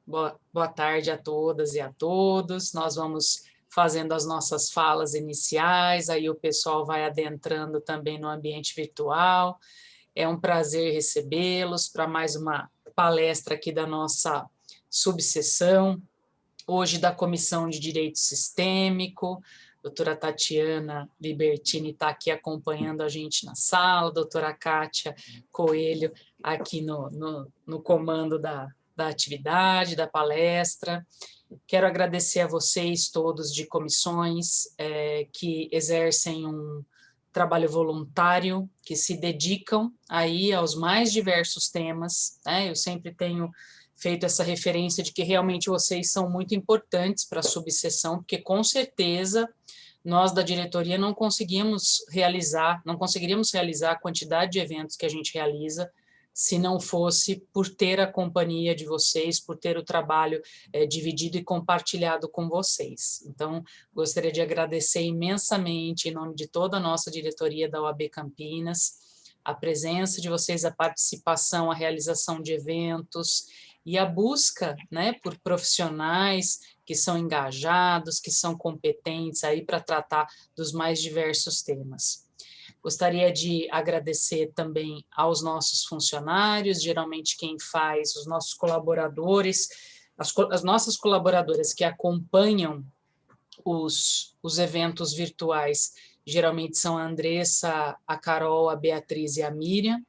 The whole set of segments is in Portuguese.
Boa tarde a todas e a todos. Nós vamos fazendo as nossas falas iniciais, aí o pessoal vai adentrando também no ambiente virtual. É um prazer recebê-los para mais uma palestra aqui da nossa subseção, hoje da Comissão de Direito Sistêmico. Doutora Tatiana Libertini está aqui acompanhando a gente na sala, doutora Kátia Coelho aqui no comando da atividade, da palestra. Quero agradecer a vocês todos de comissões que exercem um trabalho voluntário, que se dedicam aí aos mais diversos temas, né? Eu sempre tenho feito essa referência de que realmente vocês são muito importantes para a subseção, porque com certeza nós da diretoria não conseguiríamos realizar a quantidade de eventos que a gente realiza se não fosse por ter a companhia de vocês, por ter o trabalho dividido e compartilhado com vocês. Então, gostaria de agradecer imensamente, em nome de toda a nossa diretoria da OAB Campinas, a presença de vocês, a participação, a realização de eventos e a busca, né, por profissionais que são engajados, que são competentes aí para tratar dos mais diversos temas. Gostaria de agradecer também aos nossos funcionários, geralmente quem faz, os nossos colaboradores, as nossas colaboradoras que acompanham os eventos virtuais, geralmente são a Andressa, a Carol, a Beatriz e a Miriam.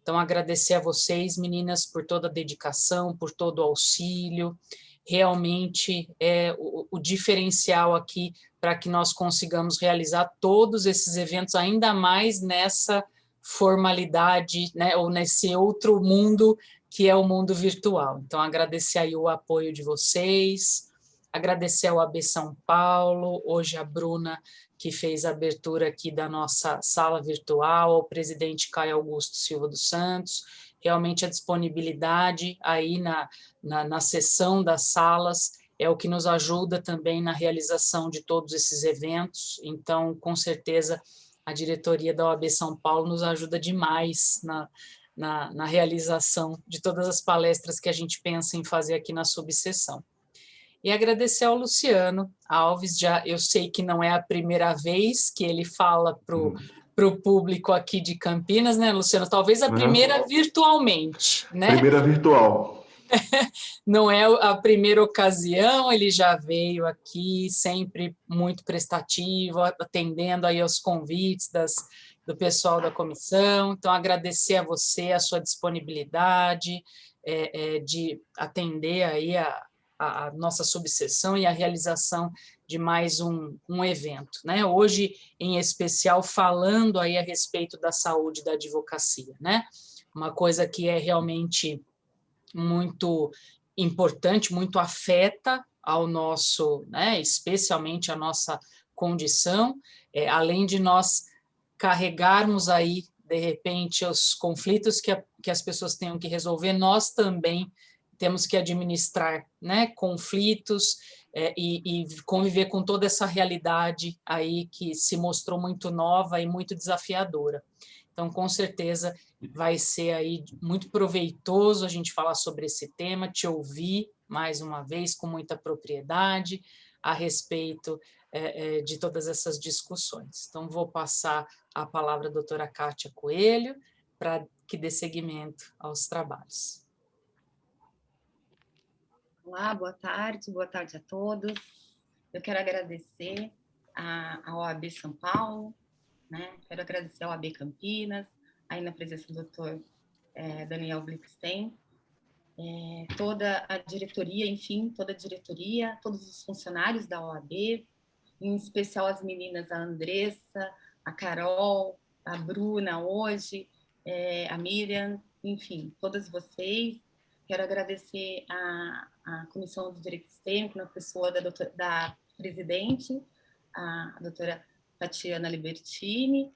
Então, agradecer a vocês, meninas, por toda a dedicação, por todo o auxílio. Realmente é o diferencial aqui para que nós consigamos realizar todos esses eventos, ainda mais nessa formalidade, né, ou nesse outro mundo que é o mundo virtual. Então, agradecer aí o apoio de vocês, agradecer ao AB São Paulo, hoje a Bruna, que fez a abertura aqui da nossa sala virtual, ao presidente Caio Augusto Silva dos Santos, realmente a disponibilidade aí na sessão das salas é o que nos ajuda também na realização de todos esses eventos, então, com certeza, a diretoria da OAB São Paulo nos ajuda demais na realização de todas as palestras que a gente pensa em fazer aqui na subseção. E agradecer ao Luciano Alves, já eu sei que não é a primeira vez que ele fala para o público aqui de Campinas, né, Luciano? Talvez a primeira virtualmente, né? Primeira virtual. Não é a primeira ocasião, ele já veio aqui, sempre muito prestativo, atendendo aí aos convites do pessoal da comissão. Então, agradecer a você a sua disponibilidade de atender aí a nossa subseção e a realização de mais um evento, né? Hoje, em especial, falando aí a respeito da saúde e da advocacia, né? Uma coisa que é realmente muito importante, muito afeta ao nosso, né, especialmente a nossa condição, além de nós carregarmos aí, de repente, os conflitos que as pessoas tenham que resolver, nós também temos que administrar, né, conflitos e conviver com toda essa realidade aí que se mostrou muito nova e muito desafiadora. Então, com certeza, vai ser aí muito proveitoso a gente falar sobre esse tema, te ouvir mais uma vez com muita propriedade a respeito de todas essas discussões. Então, vou passar a palavra à doutora Kátia Coelho para que dê seguimento aos trabalhos. Olá, boa tarde a todos. Eu quero agradecer à OAB São Paulo, né? Quero agradecer ao OAB Campinas, aí na presença do doutor Daniel Blickstein, toda a diretoria, enfim, toda a diretoria, todos os funcionários da OAB, em especial as meninas, a Andressa, a Carol, a Bruna hoje, a Miriam, enfim, todas vocês. Quero agradecer a Comissão de Direito Sistêmico, na pessoa da presidente, a doutora Tatiana Libertini.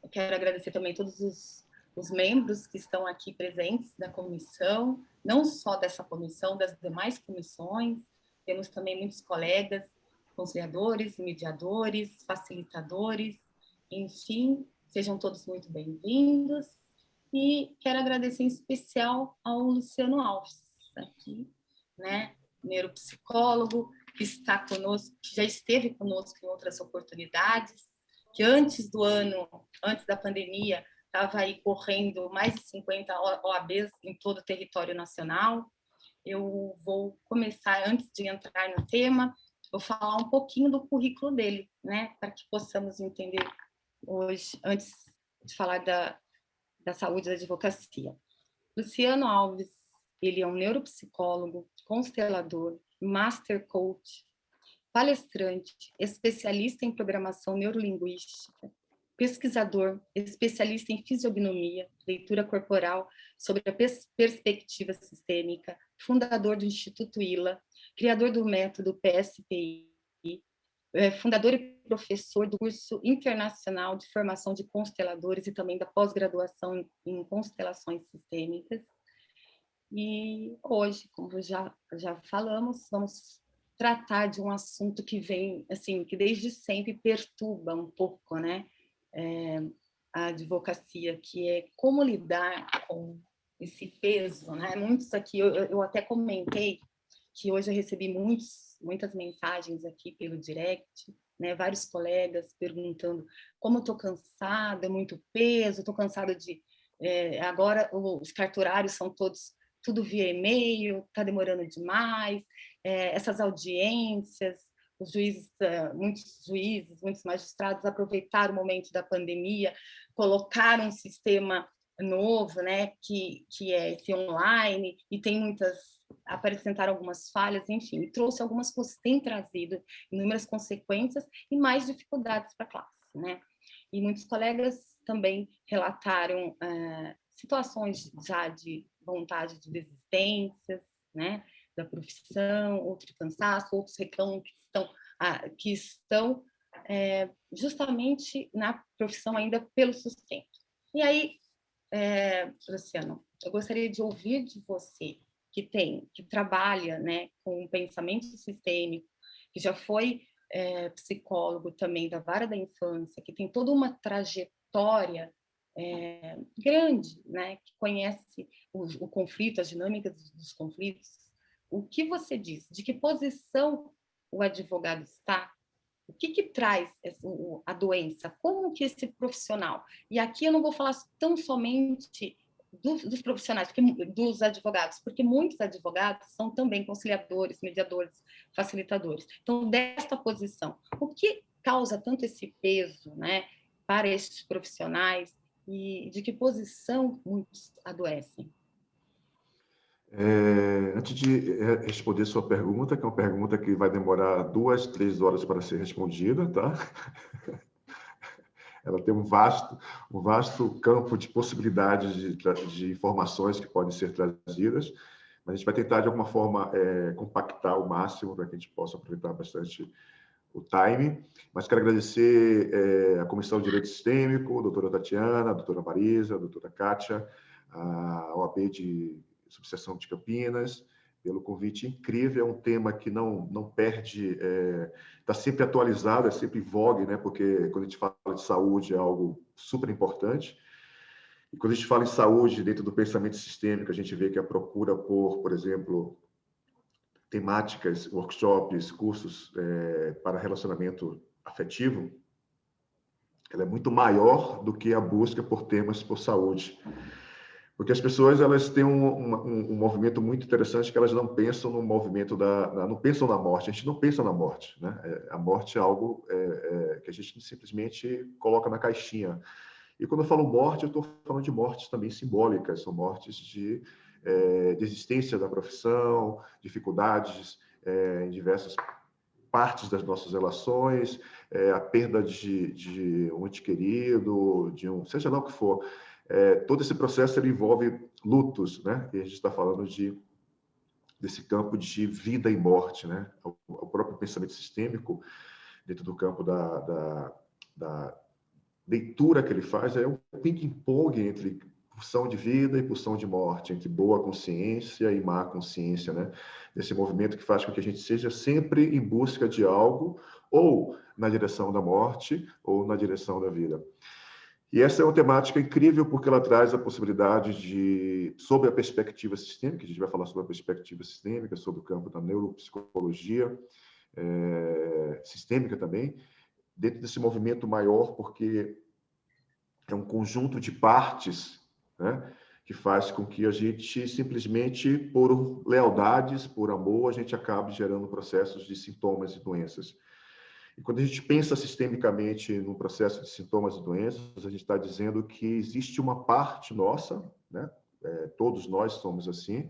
Eu quero agradecer também todos os membros que estão aqui presentes da comissão, não só dessa comissão, das demais comissões. Temos também muitos colegas, conciliadores, mediadores, facilitadores, enfim, sejam todos muito bem-vindos. E quero agradecer em especial ao Luciano Alves, aqui, né? Neuropsicólogo, que está conosco, que já esteve conosco em outras oportunidades, que antes da pandemia, estava aí correndo mais de 50 OABs em todo o território nacional. Eu vou começar, antes de entrar no tema, vou falar um pouquinho do currículo dele, né, para que possamos entender hoje, antes de falar da saúde e da advocacia. Luciano Alves, ele é um neuropsicólogo, constelador, master coach, palestrante, especialista em programação neurolinguística, pesquisador, especialista em fisiognomia, leitura corporal sobre a perspectiva sistêmica, fundador do Instituto ILA, criador do método PSPI, fundador e professor do curso internacional de formação de consteladores e também da pós-graduação em constelações sistêmicas. E hoje, como já falamos, vamos tratar de um assunto que vem, assim, que desde sempre perturba um pouco, né, a advocacia, que é como lidar com esse peso, né? Muitos aqui, eu até comentei que hoje eu recebi muitas mensagens aqui pelo direct, né? Vários colegas perguntando como eu estou cansada, é muito peso, estou cansada de... agora os cartorários são tudo via e-mail, está demorando demais, essas audiências, os juízes, muitos magistrados aproveitaram o momento da pandemia, colocaram um sistema novo, né, que é esse online, e apresentaram algumas falhas, enfim, tem trazido inúmeras consequências e mais dificuldades para a classe, né? E muitos colegas também relataram situações já de vontade de desistências, né, da profissão, outro de cansaço, outros reclamam que estão justamente na profissão ainda pelo sustento. E aí, Luciano, eu gostaria de ouvir de você, que trabalha, né, com pensamento sistêmico, que já foi psicólogo também da vara da infância, que tem toda uma trajetória grande, né, que conhece o conflito, as dinâmicas dos conflitos. O que você diz? De que posição o advogado está? O que traz a doença? Como que esse profissional... E aqui eu não vou falar tão somente dos profissionais, dos advogados, porque muitos advogados são também conciliadores, mediadores, facilitadores. Então, desta posição, o que causa tanto esse peso, né, para estes profissionais e de que posição muitos adoecem? Antes de responder sua pergunta, que é uma pergunta que vai demorar 2, 3 horas para ser respondida, tá? Ela tem um vasto campo de possibilidades de informações que podem ser trazidas, mas a gente vai tentar, de alguma forma, compactar o máximo para que a gente possa aproveitar bastante o time. Mas quero agradecer a Comissão de Direito Sistêmico, a doutora Tatiana, a doutora Marisa, a doutora Kátia, a OAB de Subseção de Campinas, pelo convite incrível. É um tema que não perde, está sempre atualizado, é sempre em vogue, né? Porque quando a gente fala de saúde é algo super importante. E quando a gente fala em saúde dentro do pensamento sistêmico, a gente vê que a procura por exemplo, temáticas, workshops, cursos para relacionamento afetivo, ela é muito maior do que a busca por temas por saúde. Porque as pessoas, elas têm um movimento muito interessante, que elas não pensam no movimento não pensam na morte. A gente não pensa na morte, né? A morte é algo que a gente simplesmente coloca na caixinha. E quando eu falo morte, eu estou falando de mortes também simbólicas, são mortes de desistência da profissão, dificuldades em diversas partes das nossas relações, a perda de um ente querido, seja lá o que for. Todo esse processo ele envolve lutos, né? E a gente está falando desse campo de vida e morte, né? O próprio pensamento sistêmico, dentro do campo da leitura que ele faz, é um ping-pong entre pulsão de vida e pulsão de morte, entre boa consciência e má consciência, né? Esse movimento que faz com que a gente seja sempre em busca de algo, ou na direção da morte, ou na direção da vida. E essa é uma temática incrível porque ela traz a possibilidade de, sobre a perspectiva sistêmica, a gente vai falar sobre a perspectiva sistêmica, sobre o campo da neuropsicologia sistêmica também, dentro desse movimento maior, porque é um conjunto de partes, né, que faz com que a gente simplesmente, por lealdades, por amor, a gente acabe gerando processos de sintomas e doenças. E quando a gente pensa sistemicamente no processo de sintomas e doenças, a gente está dizendo que existe uma parte nossa, né? Todos nós somos assim,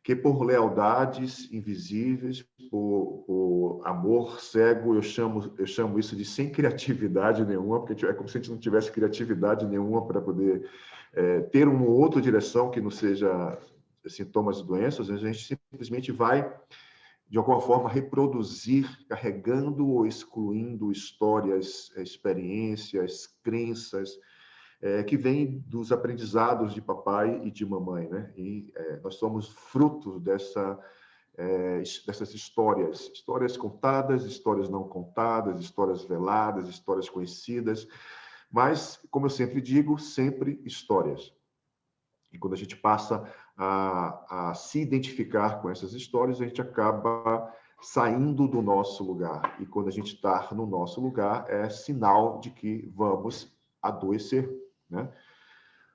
que por lealdades invisíveis, por amor cego, eu chamo isso de sem criatividade nenhuma, porque é como se a gente não tivesse criatividade nenhuma para poder ter uma outra direção que não seja sintomas e doenças, a gente simplesmente vai de alguma forma, reproduzir, carregando ou excluindo histórias, experiências, crenças, que vêm dos aprendizados de papai e de mamãe, né? E nós somos frutos dessas histórias contadas, histórias não contadas, histórias veladas, histórias conhecidas, mas, como eu sempre digo, sempre histórias. E quando a gente passa a se identificar com essas histórias, a gente acaba saindo do nosso lugar. E quando a gente está no nosso lugar, é sinal de que vamos adoecer, né?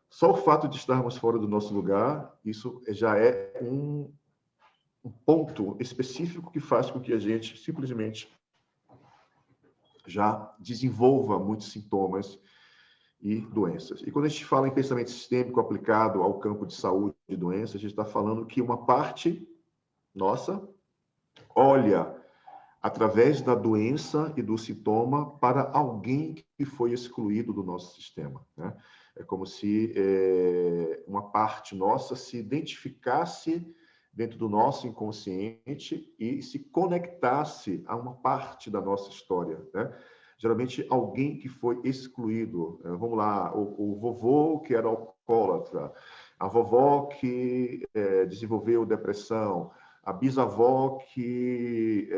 Só o fato de estarmos fora do nosso lugar, isso já é um ponto específico que faz com que a gente simplesmente já desenvolva muitos sintomas e doenças. E quando a gente fala em pensamento sistêmico aplicado ao campo de saúde e doenças, a gente está falando que uma parte nossa olha através da doença e do sintoma para alguém que foi excluído do nosso sistema, né? É como se uma parte nossa se identificasse dentro do nosso inconsciente e se conectasse a uma parte da nossa história, né? Geralmente, alguém que foi excluído. Vamos lá, o vovô que era alcoólatra, a vovó que desenvolveu depressão, a bisavó que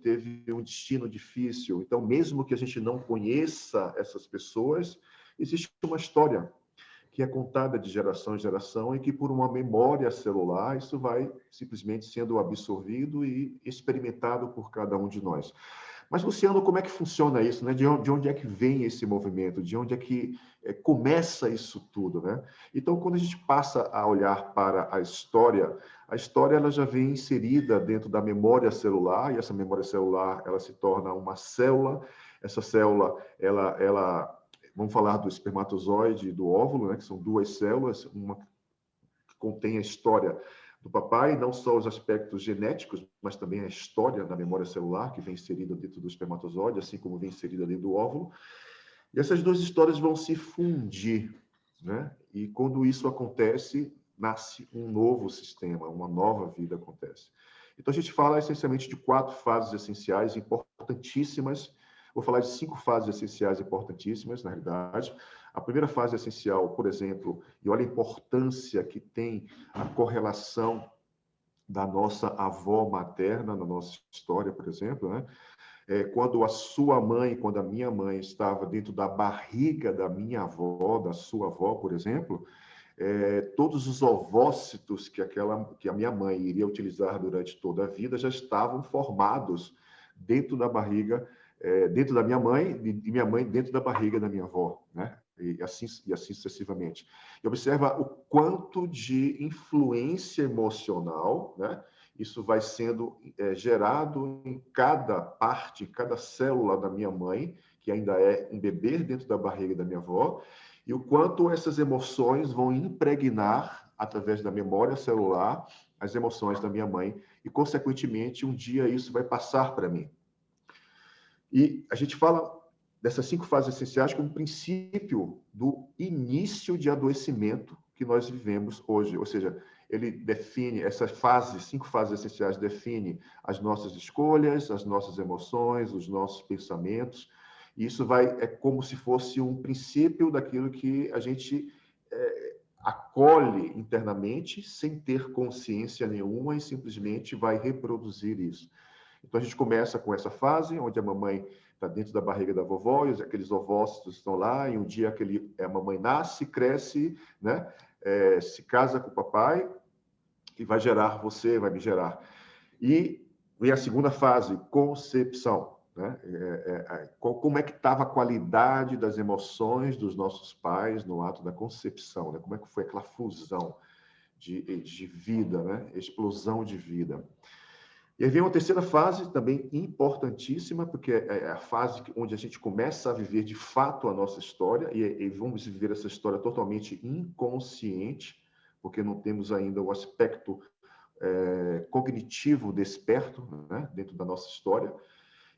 teve um destino difícil. Então, mesmo que a gente não conheça essas pessoas, existe uma história que é contada de geração em geração e que, por uma memória celular, isso vai simplesmente sendo absorvido e experimentado por cada um de nós. Mas, Luciano, como é que funciona isso, né? De onde é que vem esse movimento? De onde é que começa isso tudo, né? Então, quando a gente passa a olhar para a história ela já vem inserida dentro da memória celular, e essa memória celular ela se torna uma célula. Essa célula, vamos falar do espermatozoide e do óvulo, né? Que são duas células, uma que contém a história do papai, não só os aspectos genéticos, mas também a história da memória celular, que vem inserida dentro do espermatozoide, assim como vem inserida dentro do óvulo. E essas duas histórias vão se fundir, né? E quando isso acontece, nasce um novo sistema, uma nova vida acontece. Então, a gente fala essencialmente de 4 fases essenciais importantíssimas. Vou falar de 5 fases essenciais importantíssimas, na realidade. A primeira fase essencial, por exemplo, e olha a importância que tem a correlação da nossa avó materna na nossa história, por exemplo, né? Quando a sua mãe, quando a minha mãe estava dentro da barriga da minha avó, da sua avó, por exemplo, todos os ovócitos que a minha mãe iria utilizar durante toda a vida já estavam formados dentro da barriga, dentro da minha mãe, e minha mãe dentro da barriga da minha avó, né? E assim sucessivamente. E observa o quanto de influência emocional, né? Isso vai sendo gerado em cada parte, em cada célula da minha mãe, que ainda é um bebê dentro da barriga da minha avó, e o quanto essas emoções vão impregnar, através da memória celular, as emoções da minha mãe, e, consequentemente, um dia isso vai passar para mim. E a gente fala dessas 5 fases essenciais como princípio do início de adoecimento que nós vivemos hoje, ou seja, ele define essas fases, 5 fases essenciais, define as nossas escolhas, as nossas emoções, os nossos pensamentos. E isso é como se fosse um princípio daquilo que a gente acolhe internamente, sem ter consciência nenhuma, e simplesmente vai reproduzir isso. Então, a gente começa com essa fase, onde a mamãe está dentro da barriga da vovó, e aqueles ovócitos estão lá, e um dia a mamãe nasce, cresce, né? Se casa com o papai, e vai gerar você, vai me gerar. E vem a segunda fase, concepção. Né? Como é que estava a qualidade das emoções dos nossos pais no ato da concepção? Né? Como é que foi aquela fusão de vida, né? Explosão de vida. E aí vem uma terceira fase, também importantíssima, porque é a fase onde a gente começa a viver de fato a nossa história, e vamos viver essa história totalmente inconsciente, porque não temos ainda o aspecto cognitivo desperto, né, dentro da nossa história.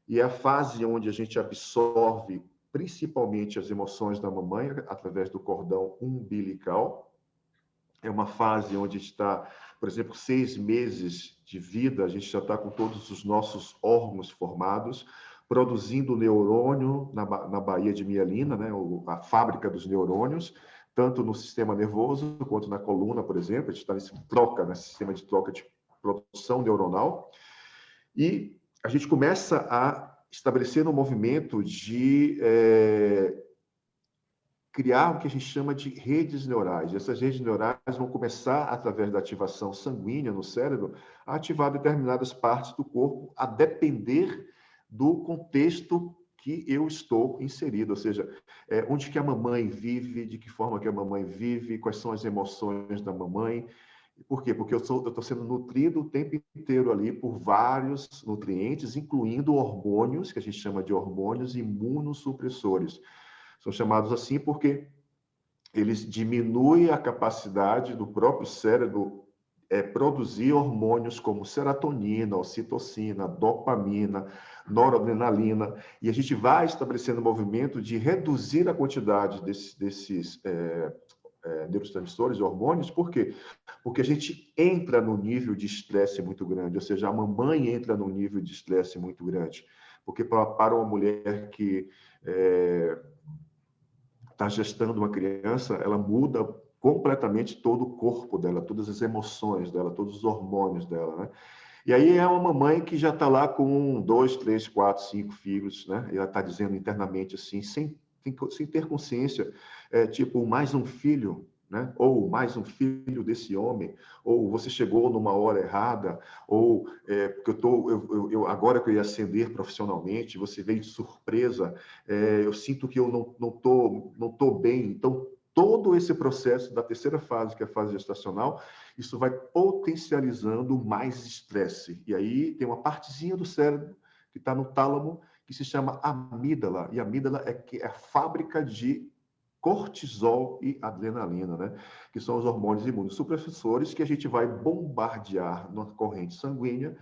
E é a fase onde a gente absorve principalmente as emoções da mamãe através do cordão umbilical. É uma fase onde está, por exemplo, 6 meses de vida, a gente já está com todos os nossos órgãos formados, produzindo neurônio na baía de mielina, né, a fábrica dos neurônios, tanto no sistema nervoso quanto na coluna, por exemplo. A gente está nesse sistema de troca de produção neuronal. E a gente começa a estabelecer um movimento de criar o que a gente chama de redes neurais. Essas redes neurais vão começar, através da ativação sanguínea no cérebro, a ativar determinadas partes do corpo, a depender do contexto que eu estou inserido, ou seja, onde que a mamãe vive, de que forma que a mamãe vive, quais são as emoções da mamãe. Por quê? Porque eu estou sendo nutrido o tempo inteiro ali por vários nutrientes, incluindo hormônios, que a gente chama de hormônios imunossupressores. São chamados assim porque eles diminuem a capacidade do próprio cérebro produzir hormônios como serotonina, ocitocina, dopamina, noradrenalina, e a gente vai estabelecendo um movimento de reduzir a quantidade desses neurotransmissores e hormônios. Por quê? Porque a gente entra no nível de estresse muito grande, ou seja, a mamãe entra num nível de estresse muito grande. Porque para uma mulher que está gestando uma criança, ela muda completamente todo o corpo dela, todas as emoções dela, todos os hormônios dela, né? E aí é uma mamãe que já está lá com 2, 3, 4, 5 filhos, né? E ela está dizendo internamente assim, sem ter consciência, tipo, mais um filho, né? Ou mais um filho desse homem, ou você chegou numa hora errada, ou porque eu agora que eu ia ascender profissionalmente, você veio de surpresa, eu sinto que eu não tô bem. Então, todo esse processo da terceira fase, que é a fase gestacional, isso vai potencializando mais estresse. E aí tem uma partezinha do cérebro que está no tálamo, que se chama amígdala. E a amígdala é a fábrica de cortisol e adrenalina, né? Que são os hormônios imunossupressores que a gente vai bombardear na corrente sanguínea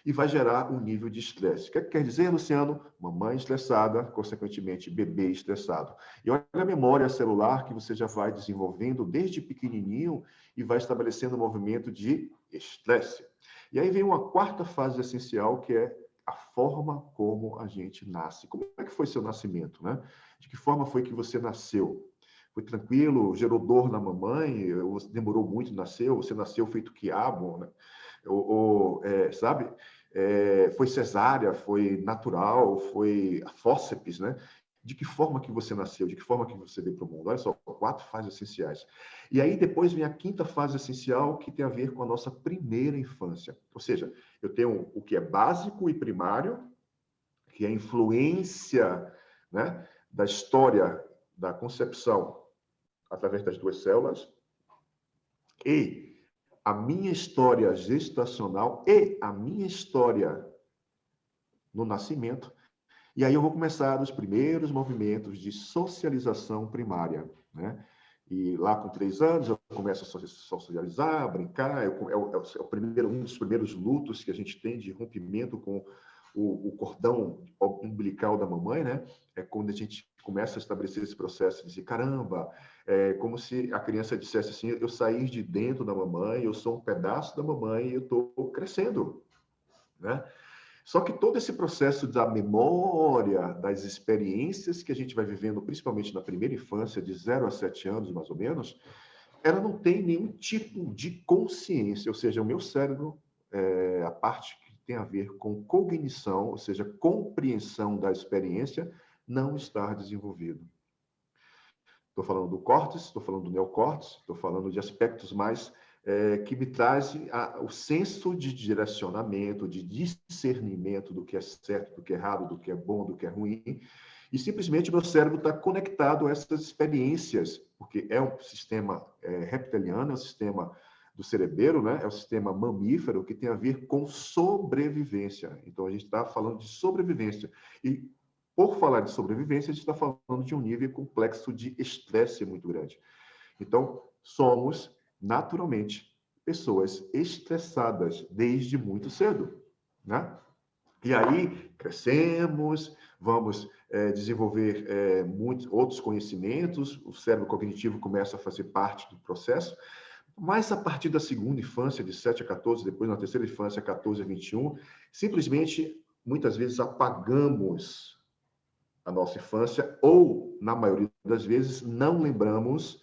e vai gerar um nível de estresse. O que quer dizer, Luciano? Mamãe estressada, consequentemente, bebê estressado. E olha a memória celular que você já vai desenvolvendo desde pequenininho e vai estabelecendo um movimento de estresse. E aí vem uma quarta fase essencial, que é a forma como a gente nasce. Como é que foi seu nascimento, né? De que forma foi que você nasceu? Foi tranquilo? Gerou dor na mamãe? Ou demorou muito nascer? Você nasceu feito quiabo, né? Sabe? Foi cesárea, foi natural, foi a fórceps, né? De que forma que você nasceu, de que forma que você veio para o mundo. Olha só, 4 fases essenciais. E aí depois vem a quinta fase essencial, que tem a ver com a nossa primeira infância. Ou seja, eu tenho o que é básico e primário, que é a influência, né, da história da concepção através das 2 células, e a minha história gestacional e a minha história no nascimento. E aí eu vou começar os primeiros movimentos de socialização primária, né? E lá com 3 anos eu começo a socializar, a brincar. Um dos primeiros lutos que a gente tem de rompimento com o cordão umbilical da mamãe, né? É quando a gente começa a estabelecer esse processo de dizer, caramba, como se a criança dissesse assim, eu saí de dentro da mamãe, eu sou um pedaço da mamãe e eu estou crescendo, né? Só que todo esse processo da memória, das experiências que a gente vai vivendo, principalmente na primeira infância, de 0 a 7 anos, mais ou menos, ela não tem nenhum tipo de consciência, ou seja, o meu cérebro, a parte que tem a ver com cognição, ou seja, compreensão da experiência, não está desenvolvido. Estou falando do córtex, estou falando do neocórtex, estou falando de aspectos mais que me trazem o senso de direcionamento, de discernimento do que é certo, do que é errado, do que é bom, do que é ruim. E simplesmente o meu cérebro está conectado a essas experiências, porque é um sistema reptiliano, é um sistema do cerebelo, né? É um sistema mamífero que tem a ver com sobrevivência. Então, a gente está falando de sobrevivência. E, por falar de sobrevivência, a gente está falando de um nível complexo de estresse muito grande. Então, somos, naturalmente, pessoas estressadas desde muito cedo, né? E aí, crescemos, vamos desenvolver muitos outros conhecimentos, o cérebro cognitivo começa a fazer parte do processo, mas a partir da segunda infância, de 7 a 14, depois na terceira infância, 14 a 21, simplesmente, muitas vezes, apagamos a nossa infância ou, na maioria das vezes, não lembramos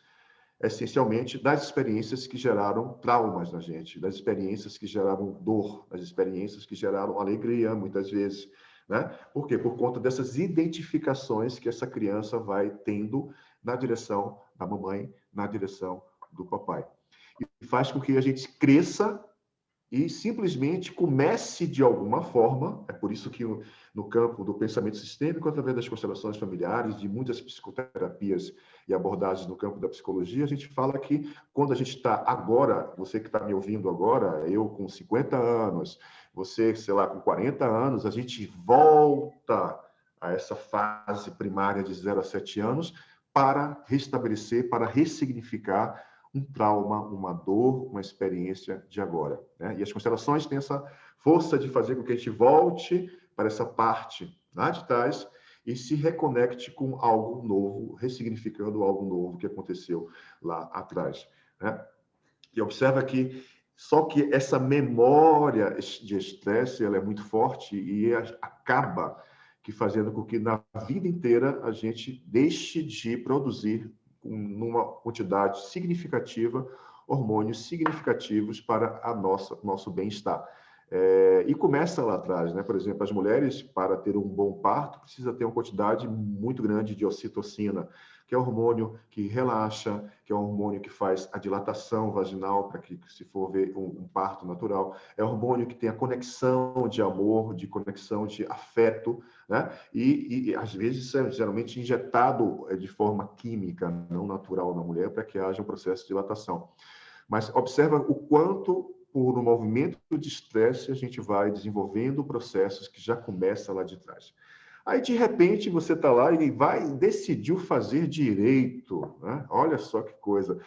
essencialmente das experiências que geraram traumas na gente, das experiências que geraram dor, das experiências que geraram alegria, muitas vezes, né? Por quê? Por conta dessas identificações que essa criança vai tendo na direção da mamãe, na direção do papai. E faz com que a gente cresça e simplesmente comece de alguma forma, é por isso que no campo do pensamento sistêmico, através das constelações familiares, de muitas psicoterapias e abordagens no campo da psicologia, a gente fala que quando a gente está agora, você que está me ouvindo agora, eu com 50 anos, você, sei lá, com 40 anos, a gente volta a essa fase primária de 0 a 7 anos para restabelecer, para ressignificar um trauma, uma dor, uma experiência de agora, né? E as constelações têm essa força de fazer com que a gente volte para essa parte lá de trás e se reconecte com algo novo, ressignificando algo novo que aconteceu lá atrás, né? E observa que só que essa memória de estresse, ela é muito forte e acaba que fazendo com que na vida inteira a gente deixe de produzir numa quantidade significativa, hormônios significativos para nosso bem-estar. E começa lá atrás, né? Por exemplo, as mulheres, para ter um bom parto, precisa ter uma quantidade muito grande de ocitocina, que é o hormônio que relaxa, que é o hormônio que faz a dilatação vaginal, para que, se for ver um parto natural, é o hormônio que tem a conexão de amor, de conexão de afeto, né? E às vezes é geralmente injetado de forma química, não natural na mulher, para que haja um processo de dilatação. Mas observa o quanto, por um movimento de estresse, a gente vai desenvolvendo processos que já começam lá de trás. Aí, de repente, você está lá e decidiu fazer direito, né? Olha só que coisa.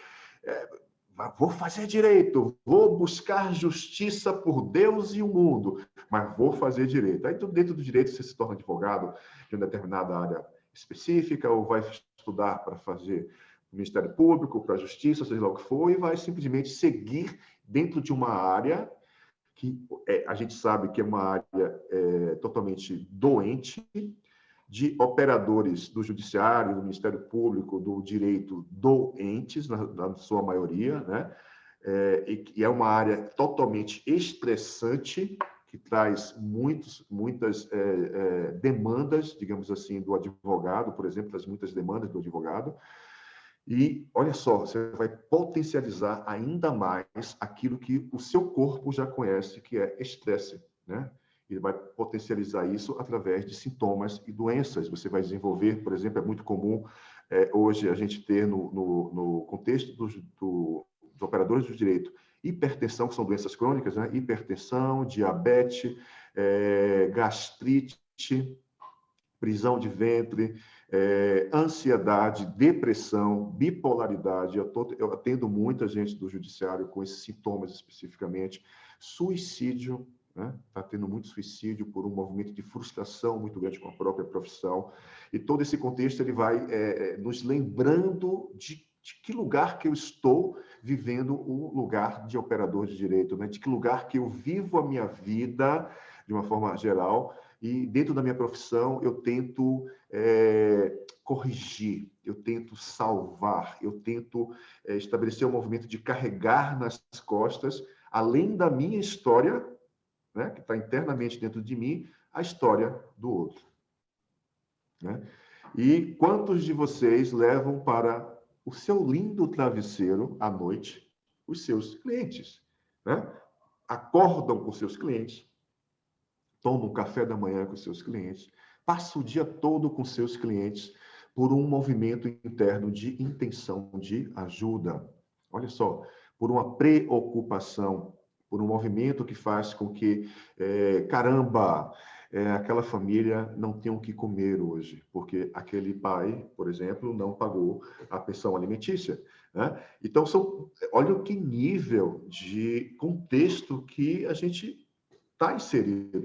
Vou fazer direito, vou buscar justiça por Deus e o mundo, mas vou fazer direito. Aí, dentro do direito, você se torna advogado de uma determinada área específica ou vai estudar para fazer o Ministério Público, para a Justiça, seja lá o que for, e vai simplesmente seguir dentro de uma área que a gente sabe que é uma área totalmente doente, de operadores do Judiciário, do Ministério Público, do Direito doentes, na sua maioria, né? E é uma área totalmente estressante, que traz muitas demandas, digamos assim, do advogado, por exemplo, traz muitas demandas do advogado. E, olha só, você vai potencializar ainda mais aquilo que o seu corpo já conhece, que é estresse, né? Ele vai potencializar isso através de sintomas e doenças. Você vai desenvolver, por exemplo, é muito comum hoje a gente ter no contexto dos operadores do direito, hipertensão, que são doenças crônicas, né? Hipertensão, diabetes, gastrite, prisão de ventre, ansiedade, depressão, bipolaridade. Eu atendo muita gente do judiciário com esses sintomas especificamente. Suicídio, né? Está tendo muito suicídio por um movimento de frustração muito grande com a própria profissão. E todo esse contexto ele vai nos lembrando de que lugar que eu estou vivendo o lugar de operador de direito, né? De que lugar que eu vivo a minha vida, de uma forma geral, e dentro da minha profissão eu tento corrigir, eu tento salvar, eu tento estabelecer um movimento de carregar nas costas, além da minha história, né, que está internamente dentro de mim, a história do outro. Né? E quantos de vocês levam para o seu lindo travesseiro à noite os seus clientes? Né? Acordam com seus clientes, tomam café da manhã com seus clientes, passam o dia todo com seus clientes por um movimento interno de intenção de ajuda. Olha só, por uma preocupação, por um movimento que faz com que, caramba, aquela família não tenha o que comer hoje, porque aquele pai, por exemplo, não pagou a pensão alimentícia. Né? Então, olha que nível de contexto que a gente está inserido.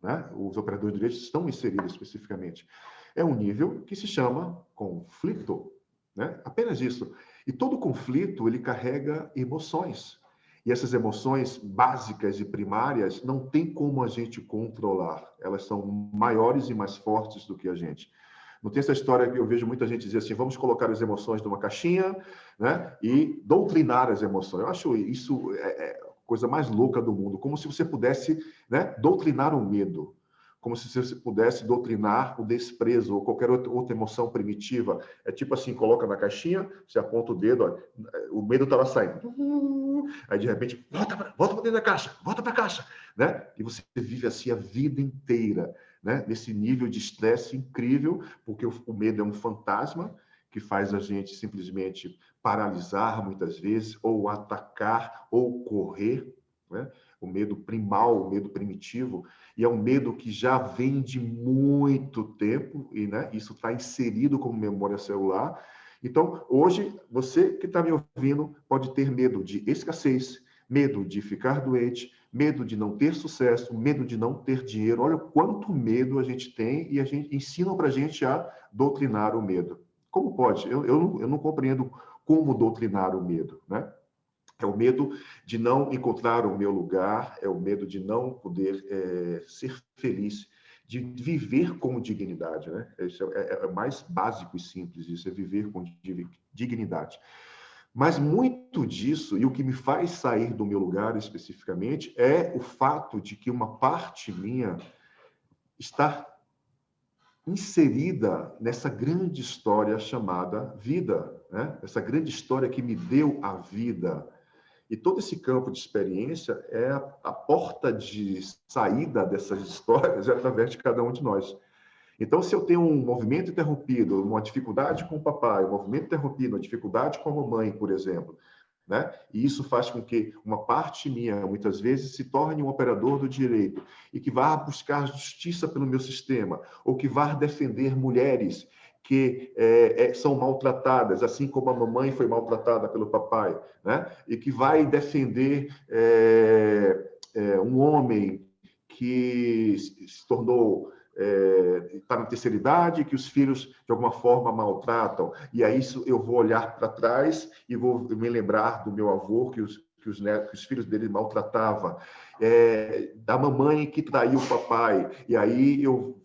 Né? Os operadores de direito estão inseridos especificamente. É um nível que se chama conflito. Né? Apenas isso. E todo conflito, ele carrega emoções. E essas emoções básicas e primárias não tem como a gente controlar. Elas são maiores e mais fortes do que a gente. Não tem essa história que eu vejo muita gente dizer assim, vamos colocar as emoções numa caixinha, né, e doutrinar as emoções. Eu acho isso a coisa mais louca do mundo, como se você pudesse, né, doutrinar o medo, como se você pudesse doutrinar o desprezo ou qualquer outra emoção primitiva. É tipo assim, coloca na caixinha, você aponta o dedo, ó, o medo estava saindo. Aí, de repente, volta para dentro da caixa, volta para a caixa. Né? E você vive assim a vida inteira, né? Nesse nível de estresse incrível, porque o medo é um fantasma que faz a gente simplesmente paralisar muitas vezes, ou atacar, ou correr. Né? O medo primal, o medo primitivo, e é um medo que já vem de muito tempo, e né, isso está inserido como memória celular. Então, hoje, você que está me ouvindo pode ter medo de escassez, medo de ficar doente, medo de não ter sucesso, medo de não ter dinheiro. Olha quanto medo a gente tem e a gente ensina para a gente a doutrinar o medo. Como pode? Eu não compreendo como doutrinar o medo, né? É o medo de não encontrar o meu lugar, é o medo de não poder ser feliz, de viver com dignidade, né? Isso é mais básico e simples, isso é viver com dignidade. Mas muito disso, e o que me faz sair do meu lugar especificamente, é o fato de que uma parte minha está inserida nessa grande história chamada vida, né? Essa grande história que me deu a vida. E todo esse campo de experiência é a porta de saída dessas histórias é através de cada um de nós. Então, se eu tenho um movimento interrompido, uma dificuldade com o papai, um movimento interrompido, uma dificuldade com a mamãe, por exemplo, né? E isso faz com que uma parte minha, muitas vezes, se torne um operador do direito e que vá buscar justiça pelo meu sistema, ou que vá defender mulheres que são maltratadas, assim como a mamãe foi maltratada pelo papai, né? E que vai defender um homem que se tornou está na terceira idade, que os filhos de alguma forma maltratam, e aí isso eu vou olhar para trás e vou me lembrar do meu avô que os filhos dele maltratavam, da mamãe que traiu o papai, e aí eu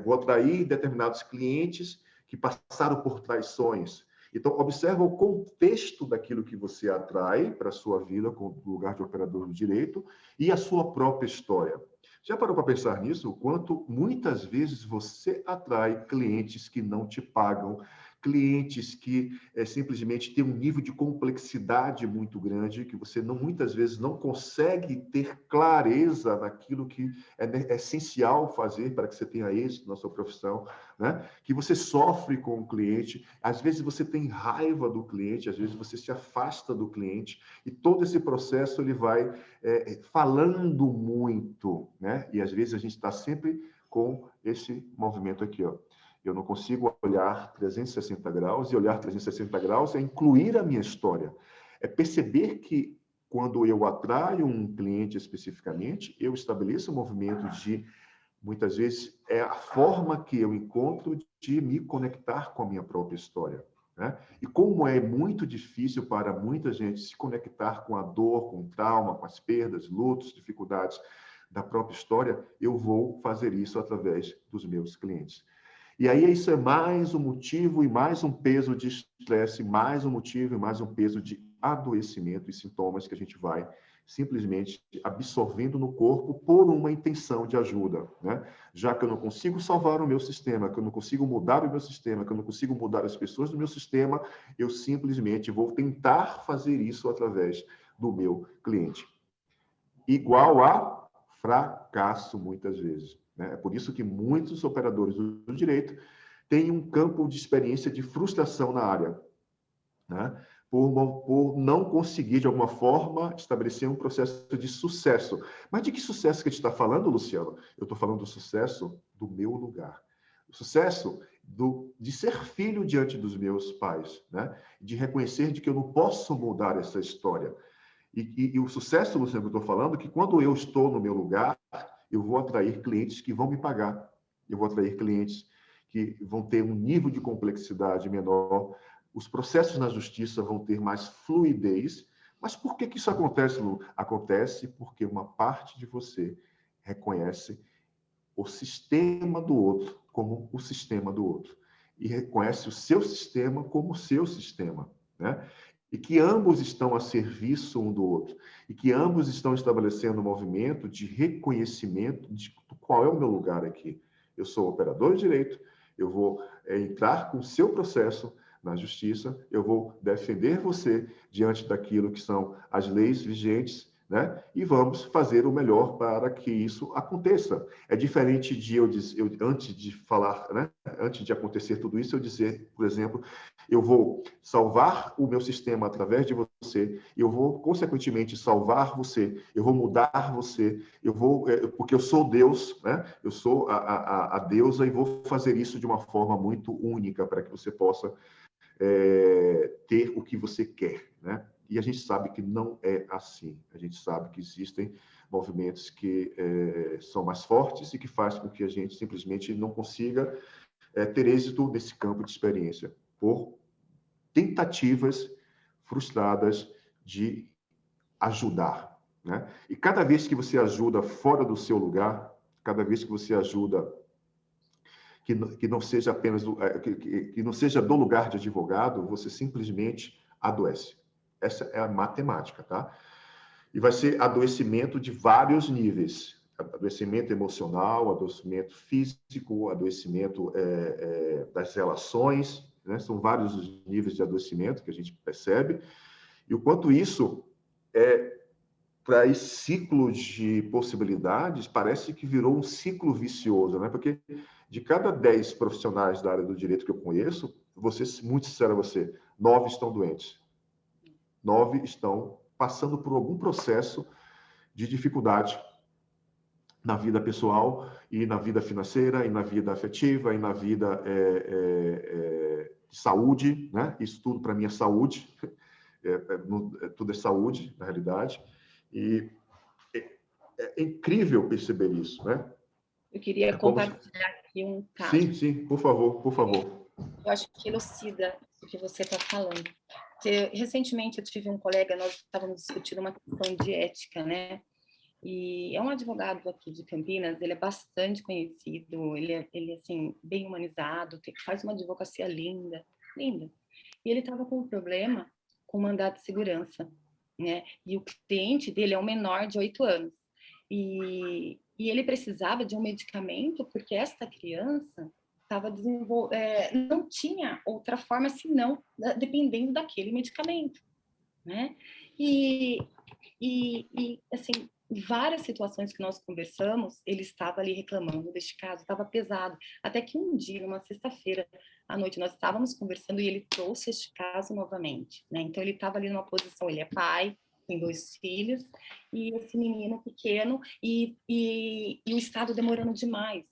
vou atrair determinados clientes que passaram por traições. Então, observa o contexto daquilo que você atrai para a sua vida, com o lugar de operador do direito, e a sua própria história. Já parou para pensar nisso? O quanto muitas vezes você atrai clientes que não te pagam, clientes que simplesmente têm um nível de complexidade muito grande, que você muitas vezes não consegue ter clareza naquilo que é essencial fazer para que você tenha êxito na sua profissão, né? Que você sofre com o cliente, às vezes você tem raiva do cliente, às vezes você se afasta do cliente, e todo esse processo ele vai falando muito, né? E às vezes a gente está sempre com esse movimento aqui, ó. Eu não consigo olhar 360 graus, e olhar 360 graus é incluir a minha história. É perceber que quando eu atraio um cliente especificamente, eu estabeleço um movimento de, muitas vezes, é a forma que eu encontro de me conectar com a minha própria história. Né? E como é muito difícil para muita gente se conectar com a dor, com o trauma, com as perdas, lutos, dificuldades da própria história, eu vou fazer isso através dos meus clientes. E aí isso é mais um motivo e mais um peso de estresse, mais um motivo e mais um peso de adoecimento e sintomas que a gente vai simplesmente absorvendo no corpo por uma intenção de ajuda, né? Já que eu não consigo salvar o meu sistema, que eu não consigo mudar o meu sistema, que eu não consigo mudar as pessoas do meu sistema, eu simplesmente vou tentar fazer isso através do meu cliente. Igual a fracasso, muitas vezes, né? É por isso que muitos operadores do direito têm um campo de experiência de frustração na área, né? Por não conseguir, de alguma forma, estabelecer um processo de sucesso. Mas de que sucesso que a gente está falando, Luciano? Eu estou falando do sucesso do meu lugar. O sucesso de ser filho diante dos meus pais, né? De reconhecer de que eu não posso mudar essa história. E o sucesso, Luciano, que eu estou falando, é que quando eu estou no meu lugar, eu vou atrair clientes que vão me pagar. Eu vou atrair clientes que vão ter um nível de complexidade menor. Os processos na justiça vão ter mais fluidez. Mas por que isso acontece, Lu? Acontece porque uma parte de você reconhece o sistema do outro como o sistema do outro. E reconhece o seu sistema como o seu sistema, né? E que ambos estão a serviço um do outro. E que ambos estão estabelecendo um movimento de reconhecimento de qual é o meu lugar aqui. Eu sou operador de direito, eu vou entrar com o seu processo na justiça, eu vou defender você diante daquilo que são as leis vigentes, né? E vamos fazer o melhor para que isso aconteça. É diferente de eu antes de falar, né? Antes de acontecer tudo isso, eu dizer, por exemplo, eu vou salvar o meu sistema através de você, eu vou, consequentemente, salvar você, eu vou mudar você, eu vou, porque eu sou Deus, né? Eu sou a deusa e vou fazer isso de uma forma muito única para que você possa ter o que você quer, né? E a gente sabe que não é assim. A gente sabe que existem movimentos que são mais fortes e que fazem com que a gente simplesmente não consiga ter êxito nesse campo de experiência, por tentativas frustradas de ajudar, né? E cada vez que você ajuda fora do seu lugar, cada vez que você ajuda que não seja apenas que não seja do lugar de advogado, você simplesmente adoece. Essa é a matemática, tá? E vai ser adoecimento de vários níveis: adoecimento emocional, adoecimento físico, adoecimento das relações, né? São vários os níveis de adoecimento que a gente percebe, e o quanto isso para esse ciclo de possibilidades, parece que virou um ciclo vicioso, né? Porque de cada 10 profissionais da área do direito que eu conheço, vou ser muito sincero a você, 9 estão doentes. 9 estão passando por algum processo de dificuldade na vida pessoal e na vida financeira e na vida afetiva e na vida de saúde, né? Isso tudo para mim é saúde, tudo é saúde, na realidade. E é incrível perceber isso, né? Eu queria compartilhar aqui um caso. Sim, sim, por favor, por favor. Eu acho que elucida o que você está falando. Recentemente eu tive um colega, nós estávamos discutindo uma questão de ética, né? E é um advogado aqui de Campinas, ele é bastante conhecido, ele é assim, bem humanizado, faz uma advocacia linda, linda. E ele estava com um problema com mandado de segurança, né? E o cliente dele é um menor de 8 anos. E ele precisava de um medicamento porque esta criança não tinha outra forma senão dependendo daquele medicamento, né? E assim, várias situações que nós conversamos, ele estava ali reclamando deste caso, estava pesado. Até que um dia, numa sexta-feira à noite, nós estávamos conversando e ele trouxe este caso novamente, né? Então, ele estava ali numa posição, ele é pai, tem 2 filhos, e esse menino pequeno, e o Estado demorando demais.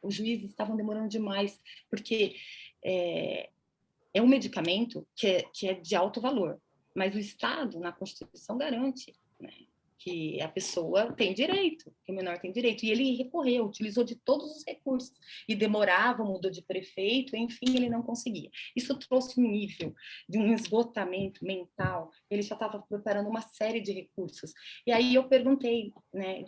Os juízes estavam demorando demais, porque é um medicamento que é de alto valor, mas o Estado, na Constituição, garante, né, que a pessoa tem direito, que o menor tem direito. E ele recorreu, utilizou de todos os recursos. E demorava, mudou de prefeito, enfim, ele não conseguia. Isso trouxe um nível de um esgotamento mental. Ele já estava preparando uma série de recursos. E aí eu perguntei, né,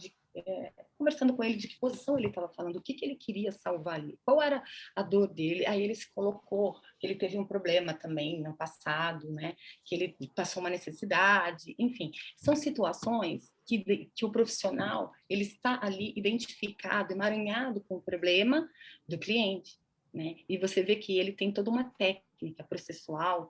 conversando com ele de que posição ele estava falando, o que ele queria salvar ali, qual era a dor dele. Aí ele se colocou que ele teve um problema também no passado, né? Que ele passou uma necessidade, enfim. São situações que o profissional ele está ali identificado, emaranhado com o problema do cliente, né? E você vê que ele tem toda uma técnica processual,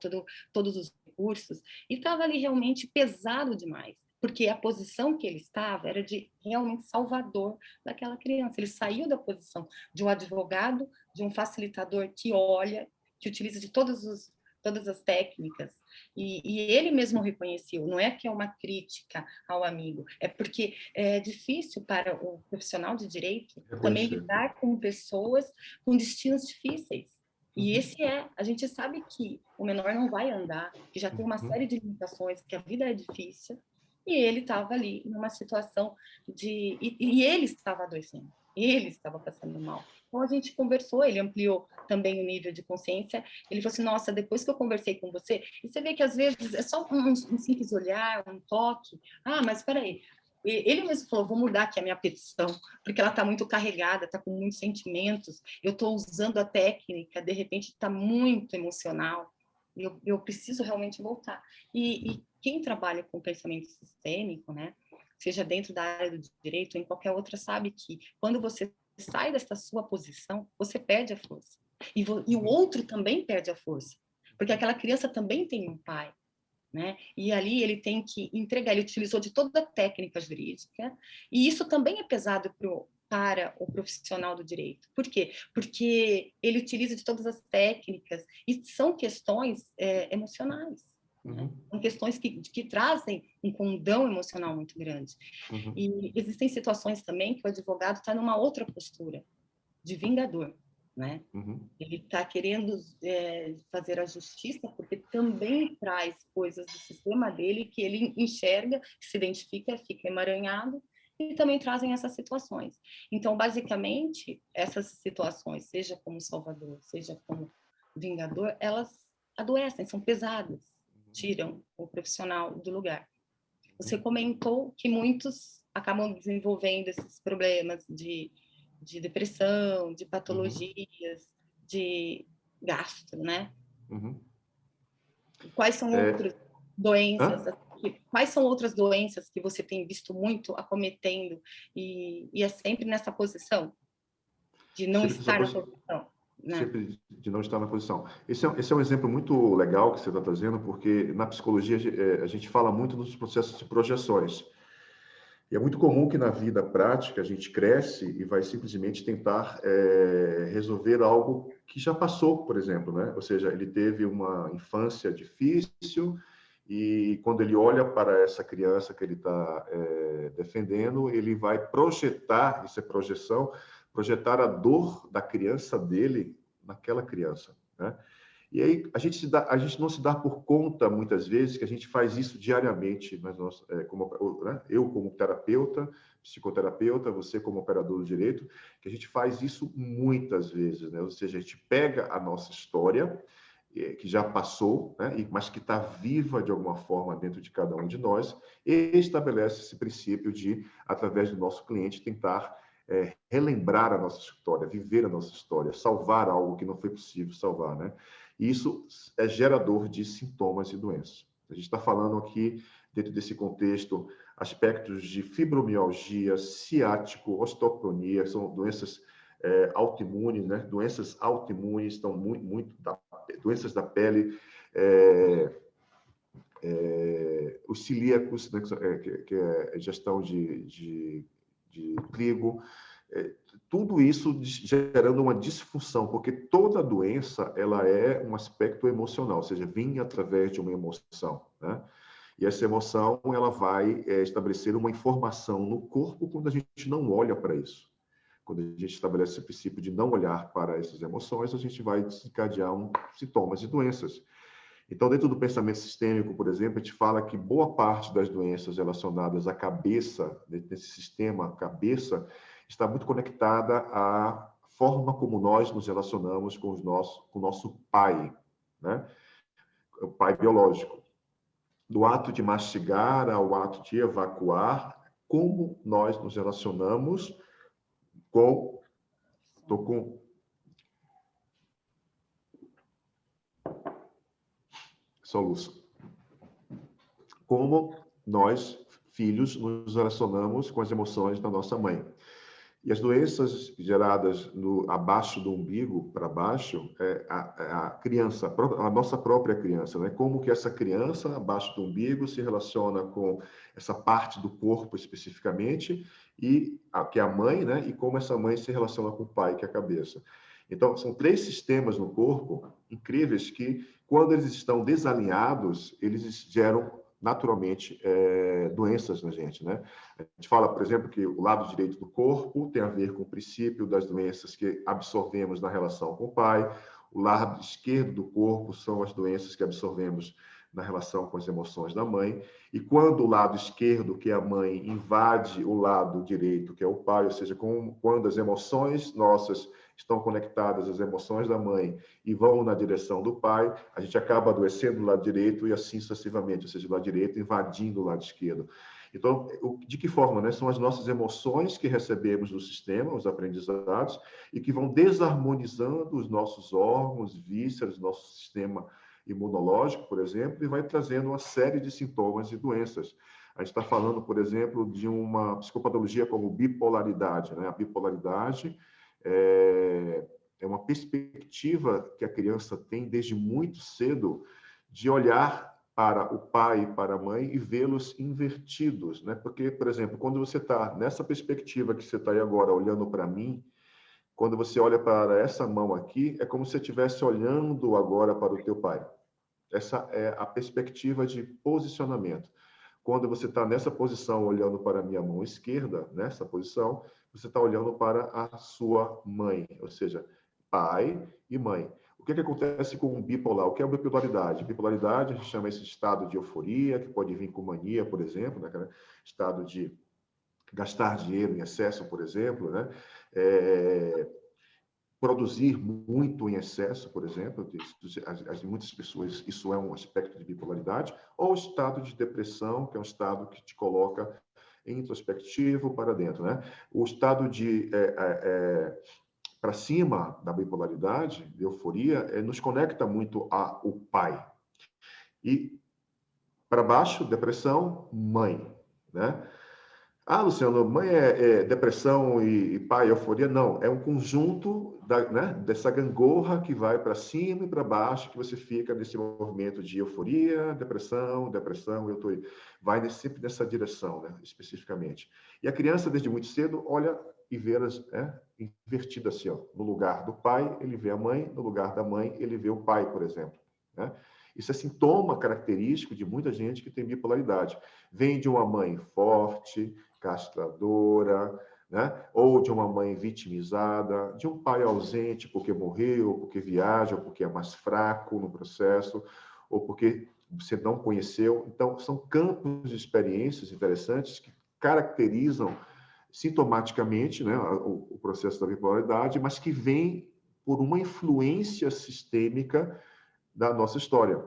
todos os recursos, e estava ali realmente pesado demais, porque a posição que ele estava era de realmente salvador daquela criança. Ele saiu da posição de um advogado, de um facilitador que olha, que utiliza de todas as técnicas, e ele mesmo reconheceu, não é que é uma crítica ao amigo, é porque é difícil para o profissional de direito também lidar com pessoas com destinos difíceis. E a gente sabe que o menor não vai andar, que já tem uma série de limitações, que a vida é difícil, e ele estava ali numa situação e ele estava adoecendo, ele estava passando mal. Então a gente conversou, ele ampliou também o nível de consciência, ele falou assim, nossa, depois que eu conversei com você, e você vê que às vezes é só um simples olhar, um toque, mas espera aí, ele mesmo falou, vou mudar aqui a minha petição, porque ela está muito carregada, está com muitos sentimentos, eu estou usando a técnica, de repente está muito emocional, eu preciso realmente voltar. E quem trabalha com pensamento sistêmico, né, seja dentro da área do direito ou em qualquer outra, sabe que quando você sai dessa sua posição, você perde a força. E o outro também perde a força, porque aquela criança também tem um pai, né? E ali ele tem que entregar, ele utilizou de toda a técnica jurídica, e isso também é pesado para o profissional do direito. Por quê? Porque ele utiliza de todas as técnicas, e são questões emocionais. Né? São questões que trazem um condão emocional muito grande. E existem situações também que o advogado está numa outra postura, de vingador, né? Ele está querendo fazer a justiça porque também traz coisas do sistema dele que ele enxerga, se identifica, fica emaranhado, e também trazem essas situações. Então, basicamente, essas situações, seja como salvador, seja como vingador, elas adoecem, são pesadas, tiram o profissional do lugar. Você comentou que muitos acabam desenvolvendo esses problemas de depressão, de patologias, de gastro, né? Quais são outras doenças? Quais são outras doenças que você tem visto muito acometendo e é sempre nessa posição de não estar na posição? Né? Sempre de não estar na posição. Esse é um exemplo muito legal que você está trazendo, porque na psicologia a gente fala muito dos processos de projeções. E é muito comum que na vida prática a gente cresce e vai simplesmente tentar resolver algo que já passou, por exemplo, né? Ou seja, ele teve uma infância difícil e quando ele olha para essa criança que ele está defendendo, ele vai projetar, isso é projeção, projetar a dor da criança dele naquela criança, né? E aí a gente não se dá por conta, muitas vezes, que a gente faz isso diariamente, mas eu como terapeuta, psicoterapeuta, você como operador do direito, que a gente faz isso muitas vezes, né? Ou seja, a gente pega a nossa história, que já passou, né? Mas que está viva de alguma forma dentro de cada um de nós, e estabelece esse princípio de, através do nosso cliente, tentar relembrar a nossa história, viver a nossa história, salvar algo que não foi possível salvar, né? E isso é gerador de sintomas e doenças. A gente está falando aqui, dentro desse contexto, aspectos de fibromialgia, ciático, osteopenia, são doenças autoimunes, né? Doenças autoimunes estão doenças da pele, os celíacos, né? que é gestão de trigo, tudo isso gerando uma disfunção, porque toda doença ela é um aspecto emocional, ou seja, vem através de uma emoção, né? E essa emoção ela vai estabelecer uma informação no corpo quando a gente não olha para isso. Quando a gente estabelece esse princípio de não olhar para essas emoções, a gente vai desencadear sintomas de doenças. Então, dentro do pensamento sistêmico, por exemplo, a gente fala que boa parte das doenças relacionadas à cabeça, nesse sistema cabeça, está muito conectada à forma como nós nos relacionamos com o nosso pai, né? O pai biológico. Do ato de mastigar ao ato de evacuar, como nós nos relacionamos Tô com soluço. Como nós, filhos, nos relacionamos com as emoções da nossa mãe. E as doenças geradas abaixo do umbigo, para baixo, a criança, a nossa própria criança, né? Como que essa criança, abaixo do umbigo, se relaciona com essa parte do corpo especificamente, que é a mãe, né? E como essa mãe se relaciona com o pai, que é a cabeça. Então, são 3 sistemas no corpo incríveis que, quando eles estão desalinhados, eles geram naturalmente doenças na gente, né? A gente fala, por exemplo, que o lado direito do corpo tem a ver com o princípio das doenças que absorvemos na relação com o pai, o lado esquerdo do corpo são as doenças que absorvemos na relação com as emoções da mãe, e quando o lado esquerdo, que é a mãe, invade o lado direito, que é o pai, ou seja, quando as emoções nossas estão conectadas às emoções da mãe e vão na direção do pai, a gente acaba adoecendo do lado direito e assim sucessivamente, ou seja, o lado direito invadindo o lado esquerdo. Então, de que forma, né? São as nossas emoções que recebemos do sistema, os aprendizados, e que vão desarmonizando os nossos órgãos, vísceras, nosso sistema imunológico, por exemplo, e vai trazendo uma série de sintomas e doenças. A gente está falando, por exemplo, de uma psicopatologia como bipolaridade, né? A bipolaridade é uma perspectiva que a criança tem desde muito cedo de olhar para o pai e para a mãe e vê-los invertidos, né? Porque, por exemplo, quando você está nessa perspectiva que você está aí agora, olhando para mim, quando você olha para essa mão aqui, é como se você estivesse olhando agora para o teu pai. Essa é a perspectiva de posicionamento. Quando você está nessa posição, olhando para a minha mão esquerda, nessa posição, você está olhando para a sua mãe, ou seja, pai e mãe. O que acontece com um bipolar? O que é a bipolaridade? Bipolaridade, a gente chama esse estado de euforia, que pode vir com mania, por exemplo, né? Estado de gastar dinheiro em excesso, por exemplo, né? Produzir muito em excesso, por exemplo, muitas pessoas, isso é um aspecto de bipolaridade, ou estado de depressão, que é um estado que te coloca introspectivo para dentro, né? O estado de para cima da bipolaridade, de euforia, nos conecta muito ao pai. E para baixo, depressão, mãe, né? Ah, Luciano, mãe é depressão e pai, euforia? Não, é um conjunto né, dessa gangorra que vai para cima e para baixo, que você fica nesse movimento de euforia, depressão, vai sempre nessa direção, né, especificamente. E a criança, desde muito cedo, olha e vê elas invertidas assim, ó. No lugar do pai, ele vê a mãe, no lugar da mãe, ele vê o pai, por exemplo, né? Isso é sintoma característico de muita gente que tem bipolaridade. Vem de uma mãe forte, castradora, né? Ou de uma mãe vitimizada, de um pai ausente porque morreu, porque viaja, ou porque é mais fraco no processo, ou porque você não conheceu. Então, são campos de experiências interessantes que caracterizam sintomaticamente, né, o processo da bipolaridade, mas que vem por uma influência sistêmica da nossa história.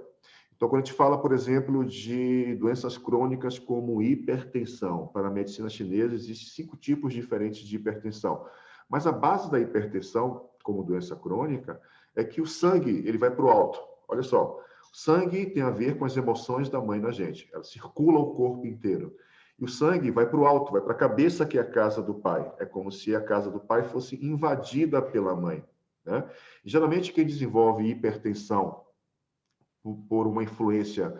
Então, quando a gente fala, por exemplo, de doenças crônicas como hipertensão, para a medicina chinesa existem 5 tipos diferentes de hipertensão. Mas a base da hipertensão, como doença crônica, é que o sangue ele vai para o alto. Olha só, o sangue tem a ver com as emoções da mãe na gente. Ela circula o corpo inteiro. E o sangue vai para o alto, vai para a cabeça, que é a casa do pai. É como se a casa do pai fosse invadida pela mãe, né? E, geralmente, quem desenvolve hipertensão por uma influência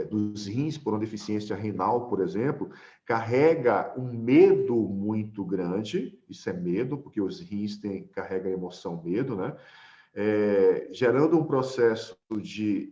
dos rins, por uma deficiência renal, por exemplo, carrega um medo muito grande, isso é medo, porque os rins carregam a emoção medo, né? Gerando um processo de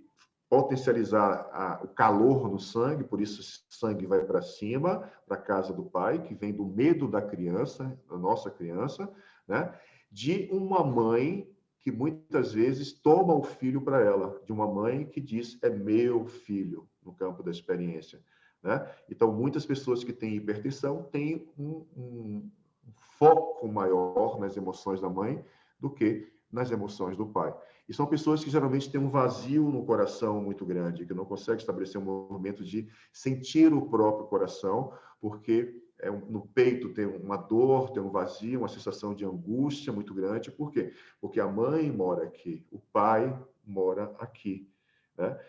potencializar o calor no sangue, por isso o sangue vai para cima, para a casa do pai, que vem do medo da criança, da nossa criança, né? De uma mãe que muitas vezes toma o filho para ela, de uma mãe que diz é meu filho, no campo da experiência, né? Então, muitas pessoas que têm hipertensão têm um foco maior nas emoções da mãe do que nas emoções do pai. E são pessoas que geralmente têm um vazio no coração muito grande, que não conseguem estabelecer um movimento de sentir o próprio coração, porque no peito tem uma dor, tem um vazio, uma sensação de angústia muito grande. Por quê? Porque a mãe mora aqui, o pai mora aqui, né?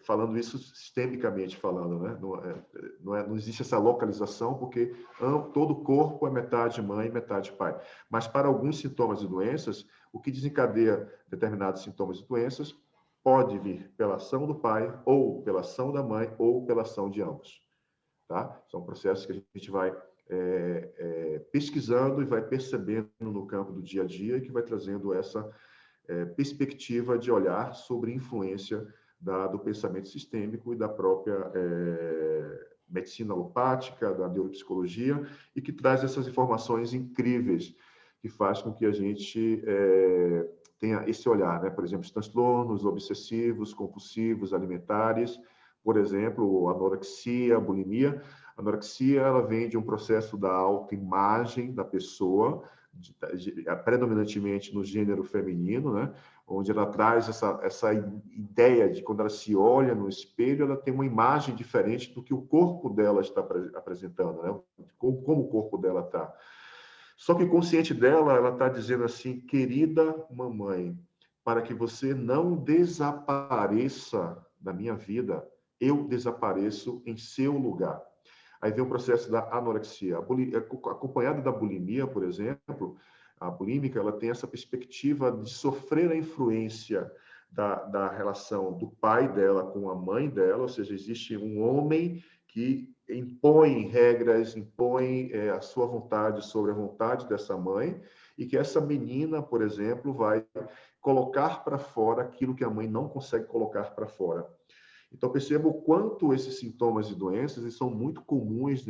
Falando isso sistemicamente falando, né? Não existe essa localização, porque todo corpo é metade mãe, metade pai. Mas para alguns sintomas e doenças, o que desencadeia determinados sintomas e doenças pode vir pela ação do pai, ou pela ação da mãe, ou pela ação de ambos. Tá? São processos que a gente vai pesquisando e vai percebendo no campo do dia a dia, e que vai trazendo essa perspectiva de olhar sobre influência do pensamento sistêmico e da própria medicina alopática, da neuropsicologia, e que traz essas informações incríveis, que faz com que a gente tenha esse olhar, né? Por exemplo, os transtornos obsessivos, compulsivos, alimentares, por exemplo, anorexia, bulimia. A anorexia, ela vem de um processo da autoimagem da pessoa, predominantemente no gênero feminino, né? Onde ela traz essa ideia de quando ela se olha no espelho, ela tem uma imagem diferente do que o corpo dela está apresentando, né? Como o corpo dela está. Só que o consciente dela, ela está dizendo assim: querida mamãe, para que você não desapareça da minha vida, eu desapareço em seu lugar. Aí vem o processo da anorexia. Acompanhada da bulimia, por exemplo, a bulímica, ela tem essa perspectiva de sofrer a influência da relação do pai dela com a mãe dela, ou seja, existe um homem que impõe regras, impõe a sua vontade sobre a vontade dessa mãe, e que essa menina, por exemplo, vai colocar para fora aquilo que a mãe não consegue colocar para fora. Então, perceba o quanto esses sintomas e doenças eles são muito comuns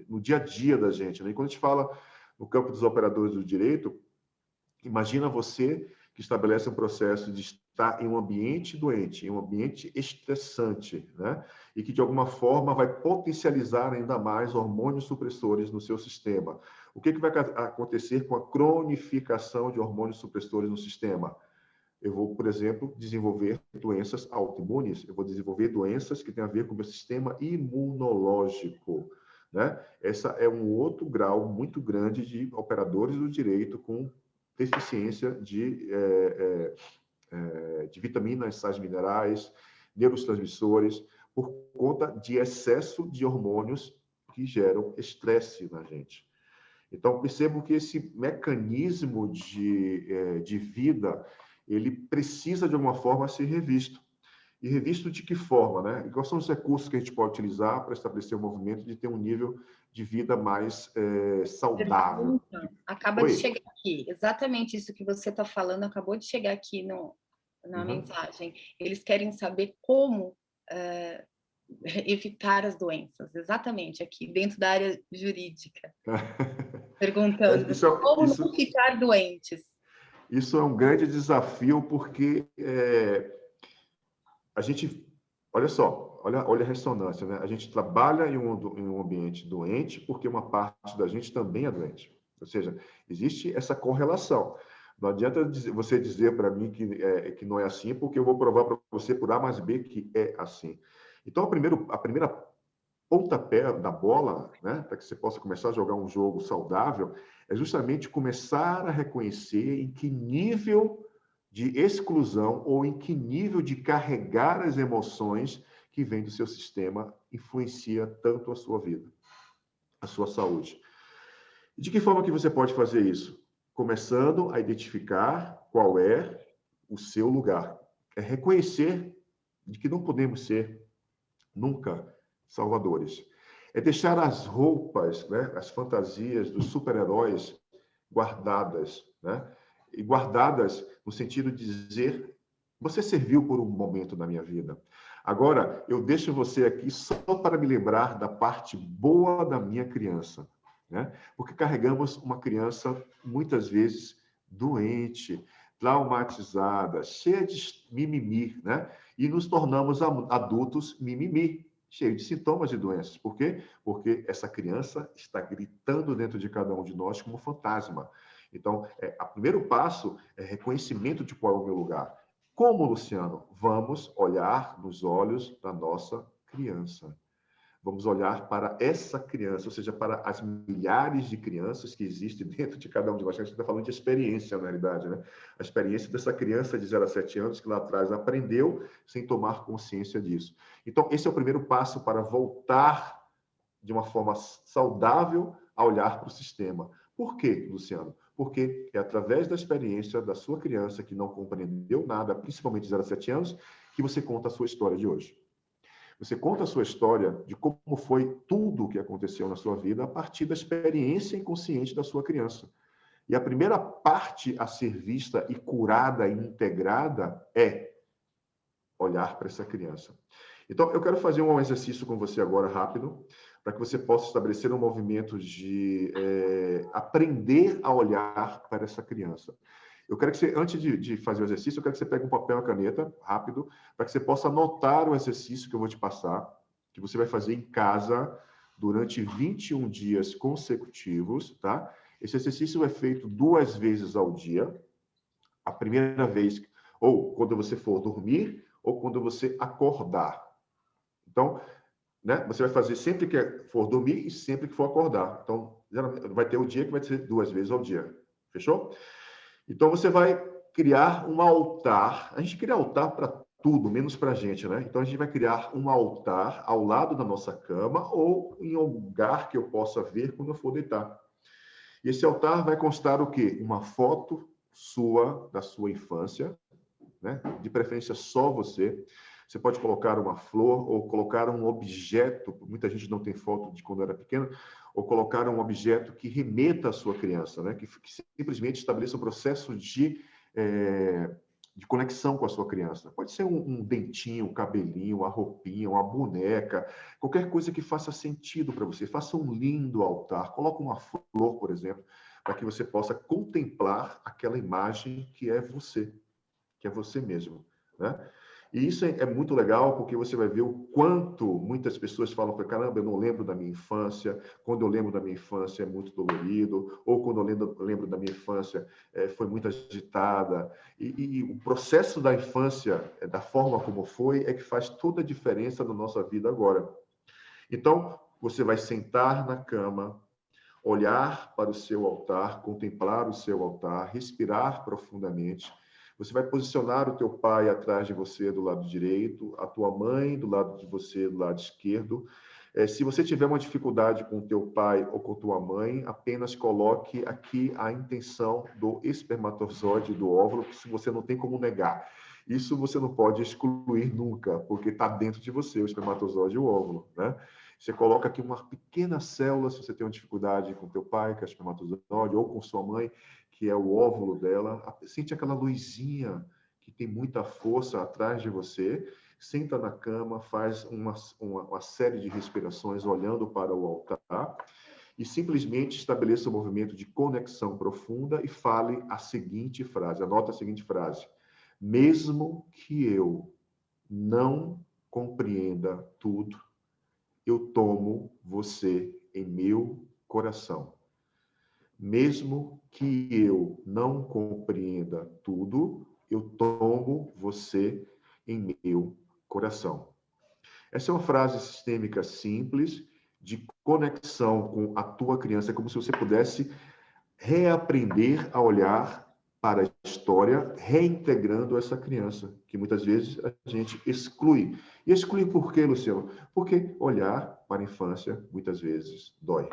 no dia a dia da gente, né? E quando a gente fala no campo dos operadores do direito, imagina você que estabelece um processo de estar em um ambiente doente, em um ambiente estressante, né? E que, de alguma forma, vai potencializar ainda mais hormônios supressores no seu sistema. O que vai acontecer com a cronificação de hormônios supressores no sistema? Eu vou, por exemplo, desenvolver doenças autoimunes, eu vou desenvolver doenças que têm a ver com o meu sistema imunológico, né? Essa é um outro grau muito grande de operadores do direito com deficiência de vitaminas, sais minerais, neurotransmissores, por conta de excesso de hormônios que geram estresse na gente. Então, percebo que esse mecanismo de vida, ele precisa, de alguma forma, ser revisto. E revisto de que forma, né? E quais são os recursos que a gente pode utilizar para estabelecer o movimento de ter um nível de vida mais saudável? Acaba de chegar aqui, exatamente isso que você está falando, acabou de chegar aqui na mensagem. Eles querem saber como evitar as doenças, exatamente aqui, dentro da área jurídica. Perguntando como não ficar doentes. Isso é um grande desafio, porque a gente, olha só, olha a ressonância, né? A gente trabalha em um ambiente doente porque uma parte da gente também é doente. Ou seja, existe essa correlação. Não adianta você dizer para mim que não é assim, porque eu vou provar para você por A mais B que é assim. Então, a primeira pontapé da bola, né, para que você possa começar a jogar um jogo saudável, é justamente começar a reconhecer em que nível de exclusão ou em que nível de carregar as emoções que vem do seu sistema influencia tanto a sua vida, a sua saúde. E de que forma que você pode fazer isso? Começando a identificar qual é o seu lugar. É reconhecer de que não podemos ser nunca salvadores. É deixar as roupas, né, as fantasias dos super-heróis guardadas, né? E guardadas no sentido de dizer: você serviu por um momento na minha vida. Agora, eu deixo você aqui só para me lembrar da parte boa da minha criança, né? Porque carregamos uma criança, muitas vezes, doente, traumatizada, cheia de mimimi, né? E nos tornamos adultos mimimi, cheio de sintomas de doenças. Por quê? Porque essa criança está gritando dentro de cada um de nós como fantasma. Então, o primeiro passo é reconhecimento de qual é o meu lugar. Como, Luciano? Vamos olhar nos olhos da nossa criança. vamos olhar para essa criança, ou seja, para as milhares de crianças que existem dentro de cada um de nós. A gente está falando de experiência, na realidade, né? A experiência dessa criança de 0 a 7 anos que lá atrás aprendeu sem tomar consciência disso. Então, esse é o primeiro passo para voltar de uma forma saudável a olhar para o sistema. Por quê, Luciano? Porque é através da experiência da sua criança que não compreendeu nada, principalmente de 0 a 7 anos, que você conta a sua história de hoje. Você conta a sua história de como foi tudo o que aconteceu na sua vida a partir da experiência inconsciente da sua criança. E a primeira parte a ser vista e curada e integrada é olhar para essa criança. Então, eu quero fazer um exercício com você agora, rápido, para que você possa estabelecer um movimento de aprender a olhar para essa criança. Eu quero que você, antes de fazer o exercício, eu quero que você pegue um papel e uma caneta, rápido, para que você possa anotar o exercício que eu vou te passar, que você vai fazer em casa durante 21 dias consecutivos, tá? Esse exercício é feito 2 vezes ao dia. A primeira vez, ou quando você for dormir, ou quando você acordar. Então, né, você vai fazer sempre que for dormir e sempre que for acordar. Então, vai ter o dia que vai ser 2 vezes ao dia. Fechou? Então, você vai criar um altar. A gente cria altar para tudo, menos para a gente, né? Então, a gente vai criar um altar ao lado da nossa cama ou em algum lugar que eu possa ver quando eu for deitar. E esse altar vai constar o quê? Uma foto sua, da sua infância, né? De preferência só você. Você pode colocar uma flor ou colocar um objeto, muita gente não tem foto de quando era pequeno, ou colocar um objeto que remeta à sua criança, né? Que simplesmente estabeleça um processo de conexão com a sua criança. Pode ser um dentinho, um cabelinho, uma roupinha, uma boneca, qualquer coisa que faça sentido para você. Faça um lindo altar, coloque uma flor, por exemplo, para que você possa contemplar aquela imagem que é você mesmo, né? E isso é muito legal, porque você vai ver o quanto muitas pessoas falam para caramba, eu não lembro da minha infância, quando eu lembro da minha infância é muito dolorido, ou quando eu lembro da minha infância foi muito agitada. E o processo da infância, da forma como foi, é que faz toda a diferença na nossa vida agora. Então, você vai sentar na cama, olhar para o seu altar, contemplar o seu altar, respirar profundamente. Você vai posicionar o teu pai atrás de você do lado direito, a tua mãe do lado de você do lado esquerdo. Se você tiver uma dificuldade com o teu pai ou com tua mãe, apenas coloque aqui a intenção do espermatozoide do óvulo, que isso você não tem como negar. Isso você não pode excluir nunca, porque está dentro de você, o espermatozoide e o óvulo, né? Você coloca aqui uma pequena célula, se você tem uma dificuldade com teu pai, que é o espermatozoide, ou com sua mãe, que é o óvulo dela. Sente aquela luzinha que tem muita força atrás de você. Senta na cama, faz uma série de respirações olhando para o altar e simplesmente estabeleça um movimento de conexão profunda e fale a seguinte frase. Anota a seguinte frase. Mesmo que eu não compreenda tudo, eu tomo você em meu coração. Mesmo que eu não compreenda tudo, eu tomo você em meu coração. Essa é uma frase sistêmica simples, de conexão com a tua criança. É como se você pudesse reaprender a olhar para a história, reintegrando essa criança, que muitas vezes a gente exclui. E exclui por quê, Luciano? Porque olhar para a infância, muitas vezes, dói.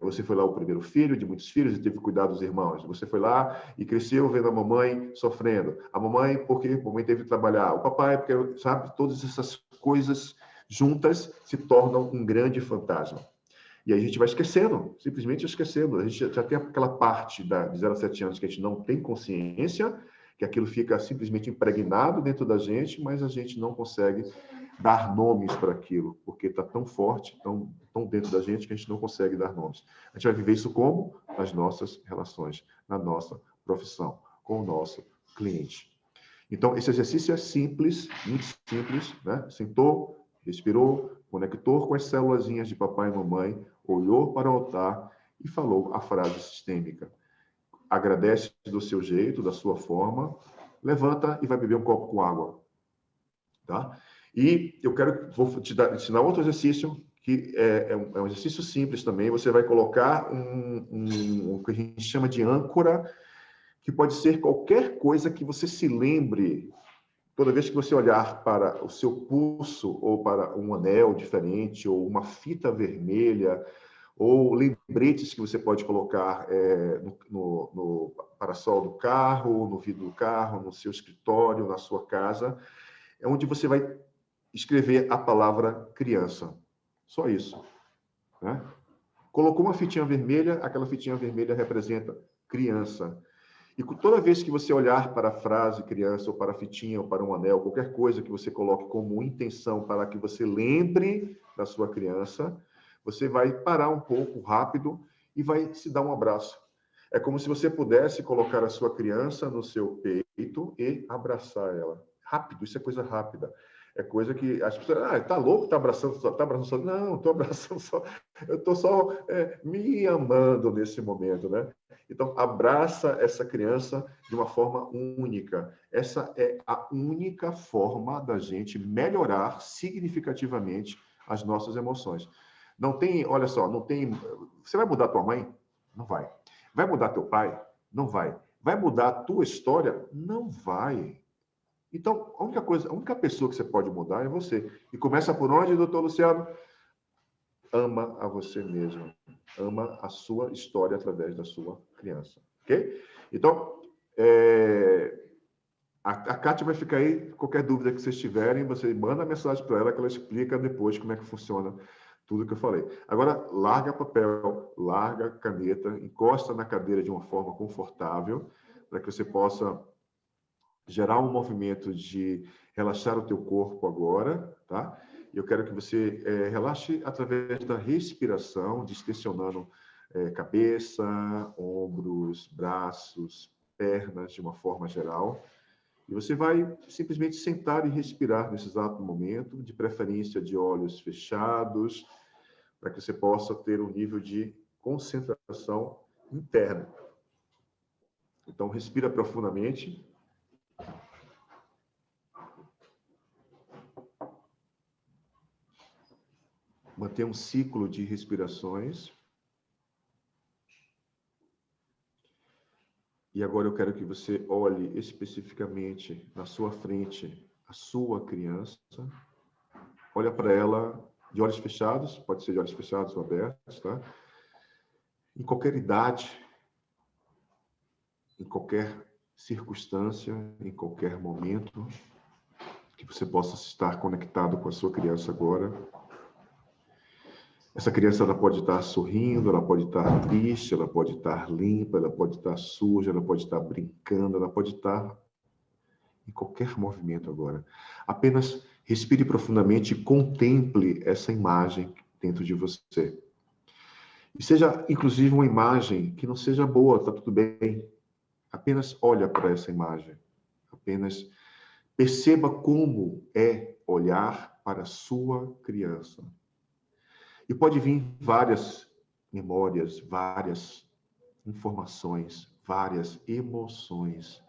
Você foi lá o primeiro filho de muitos filhos e teve que cuidar dos irmãos. Você foi lá e cresceu vendo a mamãe sofrendo. A mamãe, porque a mamãe teve que trabalhar. O papai, porque, sabe, todas essas coisas juntas se tornam um grande fantasma. E aí a gente vai esquecendo, simplesmente esquecendo. A gente já tem aquela parte de 0 a 7 anos que a gente não tem consciência, que aquilo fica simplesmente impregnado dentro da gente, mas a gente não consegue dar nomes para aquilo, porque está tão forte, tão dentro da gente, que a gente não consegue dar nomes. A gente vai viver isso como? Nas nossas relações, na nossa profissão, com o nosso cliente. Então, esse exercício é simples, muito simples, né? Sentou, respirou, conectou com as célulazinhas de papai e mamãe, olhou para o altar e falou a frase sistêmica. Agradece do seu jeito, da sua forma, levanta e vai beber um copo com água. Tá? E vou te ensinar outro exercício, que é um exercício simples também. Você vai colocar o que a gente chama de âncora, que pode ser qualquer coisa que você se lembre toda vez que você olhar para o seu pulso, ou para um anel diferente, ou uma fita vermelha, ou lembretes que você pode colocar no parasol do carro, no vidro do carro, no seu escritório, na sua casa, é onde você vai escrever a palavra criança. Só isso. Né? Colocou uma fitinha vermelha, aquela fitinha vermelha representa criança. E toda vez que você olhar para a frase criança, ou para a fitinha, ou para um anel, qualquer coisa que você coloque como intenção para que você lembre da sua criança, você vai parar um pouco rápido e vai se dar um abraço. É como se você pudesse colocar a sua criança no seu peito e abraçar ela. Rápido, isso é coisa rápida. É coisa que as pessoas, tá louco, tá abraçando só. Não, estou abraçando só. Eu estou só me amando nesse momento, né? Então, abraça essa criança de uma forma única. Essa é a única forma da gente melhorar significativamente as nossas emoções. Não tem, olha só, não tem. Você vai mudar tua mãe? Não vai. Vai mudar teu pai? Não vai. Vai mudar a tua história? Não vai. Então, a única pessoa que você pode mudar é você. E começa por onde, doutor Luciano? Ama a você mesmo. Ama a sua história através da sua criança. Ok? Então, a Kátia vai ficar aí. Qualquer dúvida que vocês tiverem, você manda a mensagem para ela, que ela explica depois como é que funciona tudo que eu falei. Agora, larga papel, larga caneta, encosta na cadeira de uma forma confortável, para que você possa gerar um movimento de relaxar o teu corpo agora, tá? Eu quero que você relaxe através da respiração, distensionando cabeça, ombros, braços, pernas, de uma forma geral. E você vai simplesmente sentar e respirar nesse exato momento, de preferência de olhos fechados, para que você possa ter um nível de concentração interna. Então, respira profundamente. Manter um ciclo de respirações. E agora eu quero que você olhe especificamente na sua frente a sua criança. Olha para ela de olhos fechados, pode ser de olhos fechados ou abertos, tá? Em qualquer idade, em qualquer circunstância, em qualquer momento, que você possa estar conectado com a sua criança agora. Essa criança, ela pode estar sorrindo, ela pode estar triste, ela pode estar limpa, ela pode estar suja, ela pode estar brincando, ela pode estar em qualquer movimento agora. Apenas respire profundamente e contemple essa imagem dentro de você. E seja, inclusive, uma imagem que não seja boa, está tudo bem. Apenas olha para essa imagem. Apenas perceba como é olhar para a sua criança. E pode vir várias memórias, várias informações, várias emoções.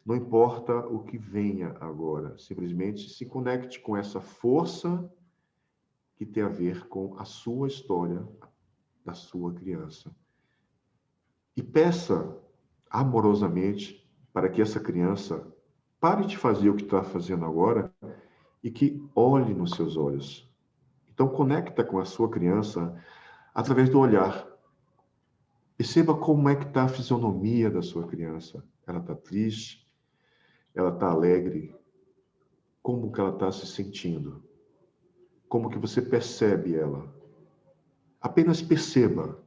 Não importa o que venha agora, simplesmente se conecte com essa força que tem a ver com a sua história da sua criança. E peça amorosamente para que essa criança pare de fazer o que está fazendo agora e que olhe nos seus olhos. Então, conecta com a sua criança através do olhar. Perceba como é que está a fisionomia da sua criança. Ela está triste? Ela está alegre? Como que ela está se sentindo? Como que você percebe ela? Apenas perceba.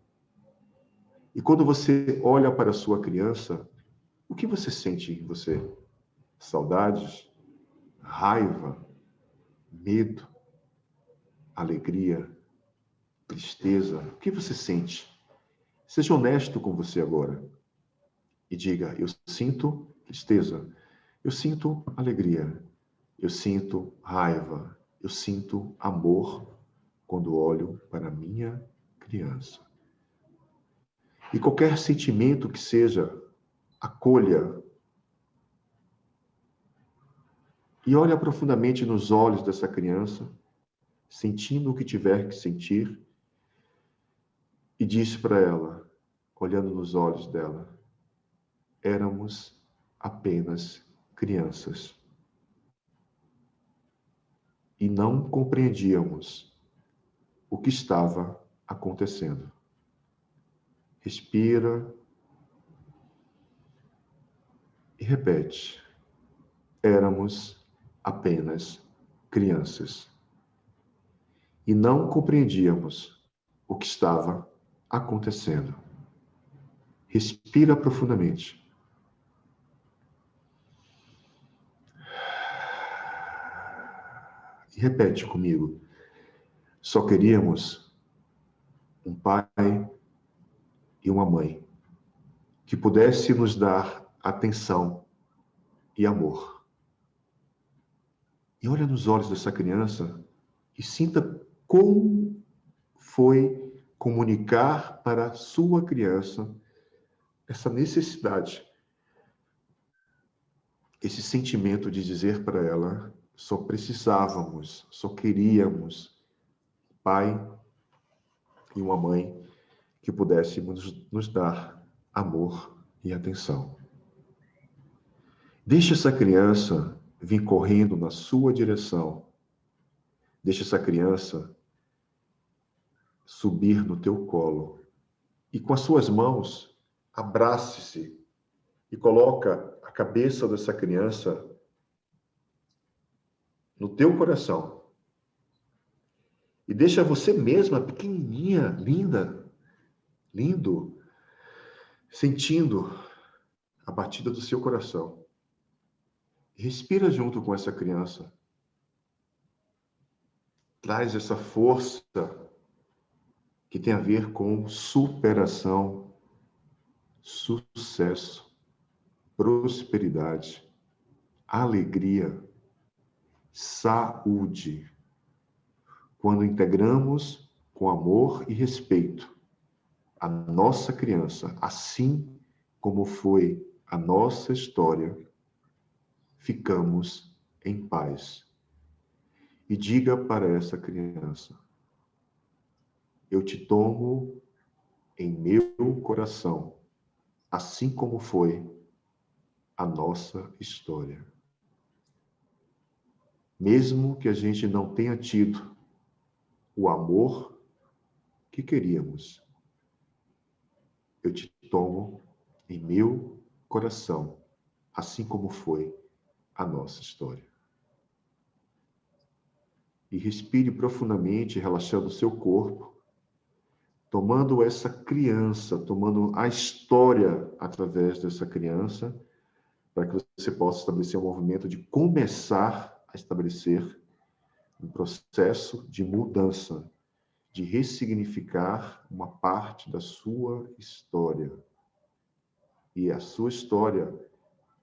E quando você olha para a sua criança, o que você sente em você? Saudades? Raiva? Medo? Alegria? Tristeza? O que você sente? Seja honesto com você agora. E diga, eu sinto tristeza, eu sinto alegria, eu sinto raiva, eu sinto amor quando olho para a minha criança. E qualquer sentimento que seja, acolha. E olha profundamente nos olhos dessa criança, sentindo o que tiver que sentir, e diz para ela, olhando nos olhos dela, éramos apenas crianças. E não compreendíamos o que estava acontecendo. Respira e repete. Éramos apenas crianças. E não compreendíamos o que estava acontecendo. Respira profundamente. E repete comigo. Só queríamos um pai e uma mãe que pudesse nos dar atenção e amor. E olha nos olhos dessa criança e sinta como foi comunicar para a sua criança essa necessidade, esse sentimento de dizer para ela, só precisávamos, só queríamos um pai e uma mãe que pudéssemos nos dar amor e atenção. Deixe essa criança vir correndo na sua direção. Deixe essa criança subir no teu colo. E com as suas mãos, abrace-se e coloca a cabeça dessa criança no teu coração. E deixa você mesma, pequenininha, linda, lindo, sentindo a batida do seu coração. Respira junto com essa criança. Traz essa força que tem a ver com superação, sucesso, prosperidade, alegria, saúde. Quando integramos com amor e respeito a nossa criança, assim como foi a nossa história, ficamos em paz. E diga para essa criança: eu te tomo em meu coração, assim como foi a nossa história. Mesmo que a gente não tenha tido o amor que queríamos, eu te tomo em meu coração, assim como foi a nossa história. E respire profundamente, relaxando o seu corpo, tomando essa criança, tomando a história através dessa criança, para que você possa estabelecer um movimento de começar a estabelecer um processo de mudança, de ressignificar uma parte da sua história. E a sua história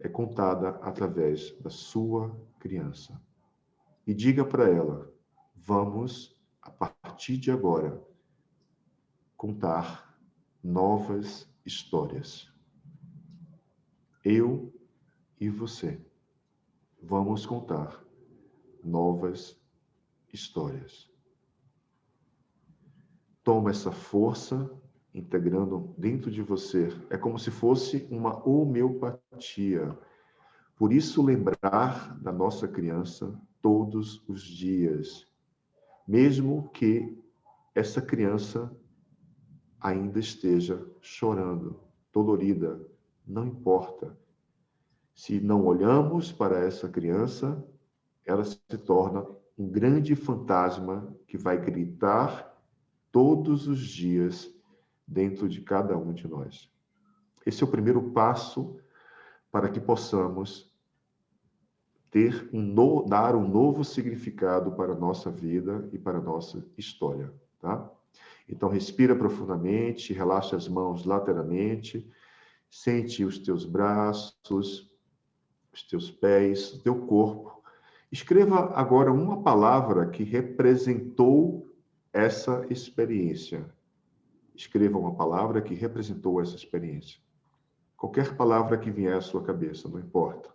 é contada através da sua criança. E diga para ela: vamos, a partir de agora, contar novas histórias. Eu e você vamos contar novas histórias. Toma essa força, integrando dentro de você. É como se fosse uma homeopatia. Por isso, lembrar da nossa criança todos os dias, mesmo que essa criança ainda esteja chorando, dolorida, não importa. Se não olhamos para essa criança, ela se torna um grande fantasma que vai gritar todos os dias dentro de cada um de nós. Esse é o primeiro passo para que possamos dar um novo significado para a nossa vida e para a nossa história, tá? Então, respira profundamente, relaxa as mãos lateralmente, sente os teus braços, os teus pés, o teu corpo. Escreva agora uma palavra que representou essa experiência. Escreva uma palavra que representou essa experiência. Qualquer palavra que vier à sua cabeça, não importa.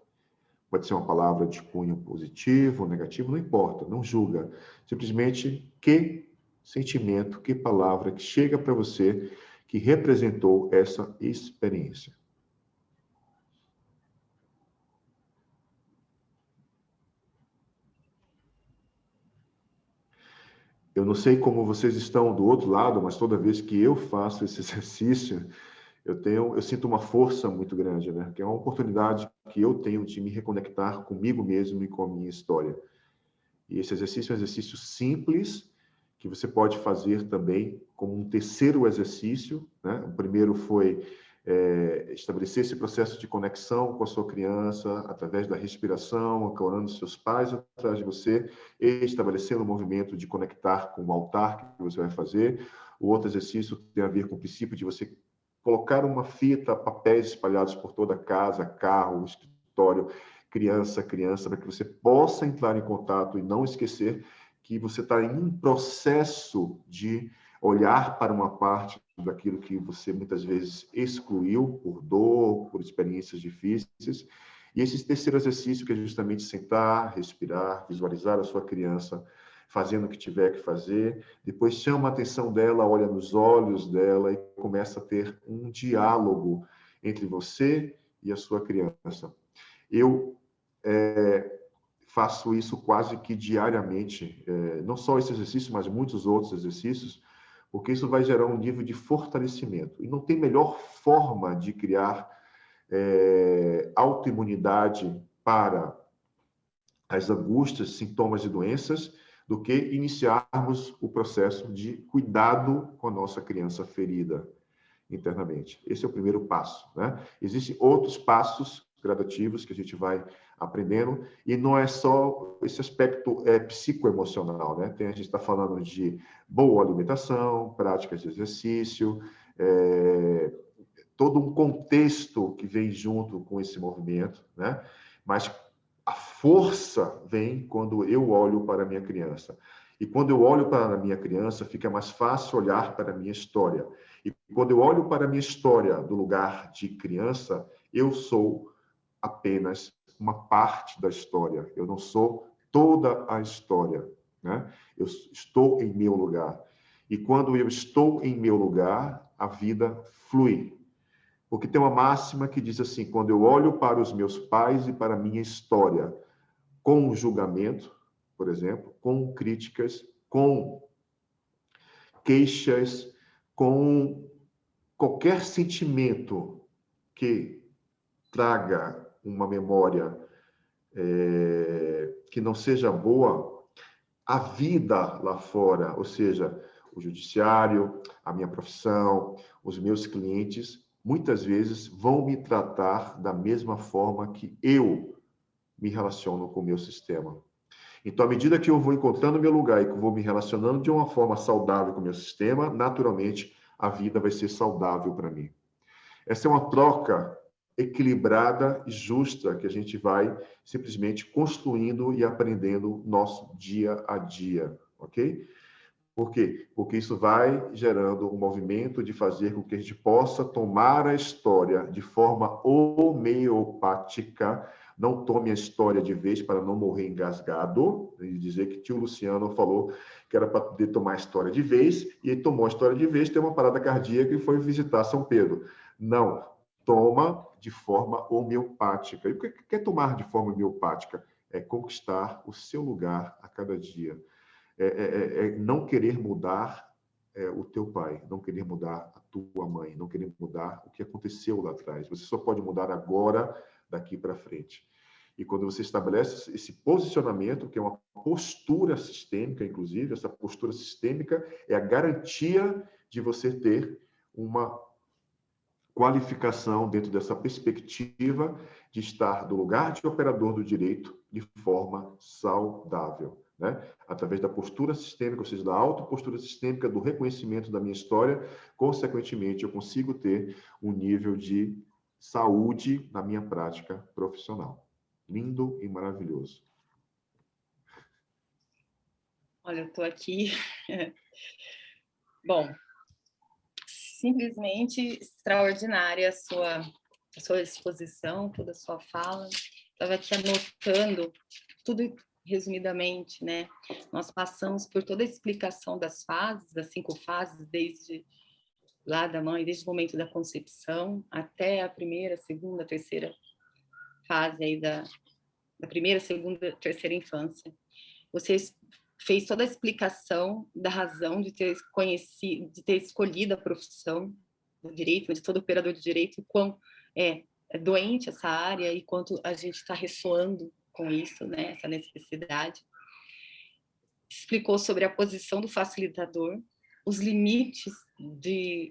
Pode ser uma palavra de cunho positivo ou negativo, não importa, não julga. Simplesmente que sentimento, que palavra que chega para você que representou essa experiência. Eu não sei como vocês estão do outro lado, mas toda vez que eu faço esse exercício, eu sinto uma força muito grande, né? Que é uma oportunidade que eu tenho de me reconectar comigo mesmo e com a minha história. E esse exercício é um exercício simples, que você pode fazer também como um terceiro exercício, né? O primeiro foi estabelecer esse processo de conexão com a sua criança através da respiração, acalmando seus pais atrás de você e estabelecendo um movimento de conectar com o altar que você vai fazer. O outro exercício tem a ver com o princípio de você colocar uma fita, papéis espalhados por toda a casa, carro, escritório, criança, para que você possa entrar em contato e não esquecer que você está em um processo de olhar para uma parte daquilo que você muitas vezes excluiu por dor, por experiências difíceis. E esse terceiro exercício que é justamente sentar, respirar, visualizar a sua criança fazendo o que tiver que fazer, depois chama a atenção dela, olha nos olhos dela e começa a ter um diálogo entre você e a sua criança. Eu faço isso quase que diariamente, não só esse exercício, mas muitos outros exercícios, porque isso vai gerar um nível de fortalecimento. E não tem melhor forma de criar autoimunidade para as angústias, sintomas e doenças do que iniciarmos o processo de cuidado com a nossa criança ferida internamente. Esse é o primeiro passo, né? Existem outros passos gradativos que a gente vai aprendendo, e não é só esse aspecto psicoemocional, né? A gente está falando de boa alimentação, práticas de exercício, todo um contexto que vem junto com esse movimento, né? Mas a força vem quando eu olho para a minha criança. E quando eu olho para a minha criança, fica mais fácil olhar para a minha história. E quando eu olho para a minha história do lugar de criança, eu sou apenas uma parte da história. Eu não sou toda a história, né? Eu estou em meu lugar. E quando eu estou em meu lugar, a vida flui. Porque tem uma máxima que diz assim: quando eu olho para os meus pais e para a minha história com julgamento, por exemplo, com críticas, com queixas, com qualquer sentimento que traga uma memória que não seja boa, a vida lá fora, ou seja, o judiciário, a minha profissão, os meus clientes, muitas vezes vão me tratar da mesma forma que eu me relaciono com o meu sistema. Então, à medida que eu vou encontrando meu lugar e que eu vou me relacionando de uma forma saudável com o meu sistema, naturalmente, a vida vai ser saudável para mim. Essa é uma troca equilibrada e justa que a gente vai simplesmente construindo e aprendendo nosso dia a dia, ok? Por quê? Porque isso vai gerando um movimento de fazer com que a gente possa tomar a história de forma homeopática. Não tome a história de vez para não morrer engasgado. E dizer que tio Luciano falou que era para poder tomar a história de vez, e ele tomou a história de vez, teve uma parada cardíaca e foi visitar São Pedro. Não, toma de forma homeopática. E o que quer tomar de forma homeopática? É conquistar o seu lugar a cada dia. Não querer mudar o teu pai, não querer mudar a tua mãe, não querer mudar o que aconteceu lá atrás. Você só pode mudar agora, daqui para frente. E quando você estabelece esse posicionamento, que é uma postura sistêmica, inclusive, essa postura sistêmica é a garantia de você ter uma qualificação dentro dessa perspectiva de estar do lugar de operador do direito de forma saudável, né? Através da postura sistêmica, ou seja, da autopostura sistêmica, do reconhecimento da minha história, consequentemente, eu consigo ter um nível de saúde na minha prática profissional. Lindo e maravilhoso. Olha, eu estou aqui. Bom, simplesmente extraordinária a sua exposição, toda a sua fala. estava aqui anotando tudo resumidamente, né? Nós passamos por toda a explicação das fases, das 5 fases, desde lá da mãe, desde o momento da concepção até a primeira, segunda, terceira fase aí da primeira, segunda, terceira infância. Você fez toda a explicação da razão de ter conhecido, de ter escolhido a profissão do direito, de todo operador de direito, e quão é doente essa área e quanto a gente está ressoando com isso, né, essa necessidade. Explicou sobre a posição do facilitador, os limites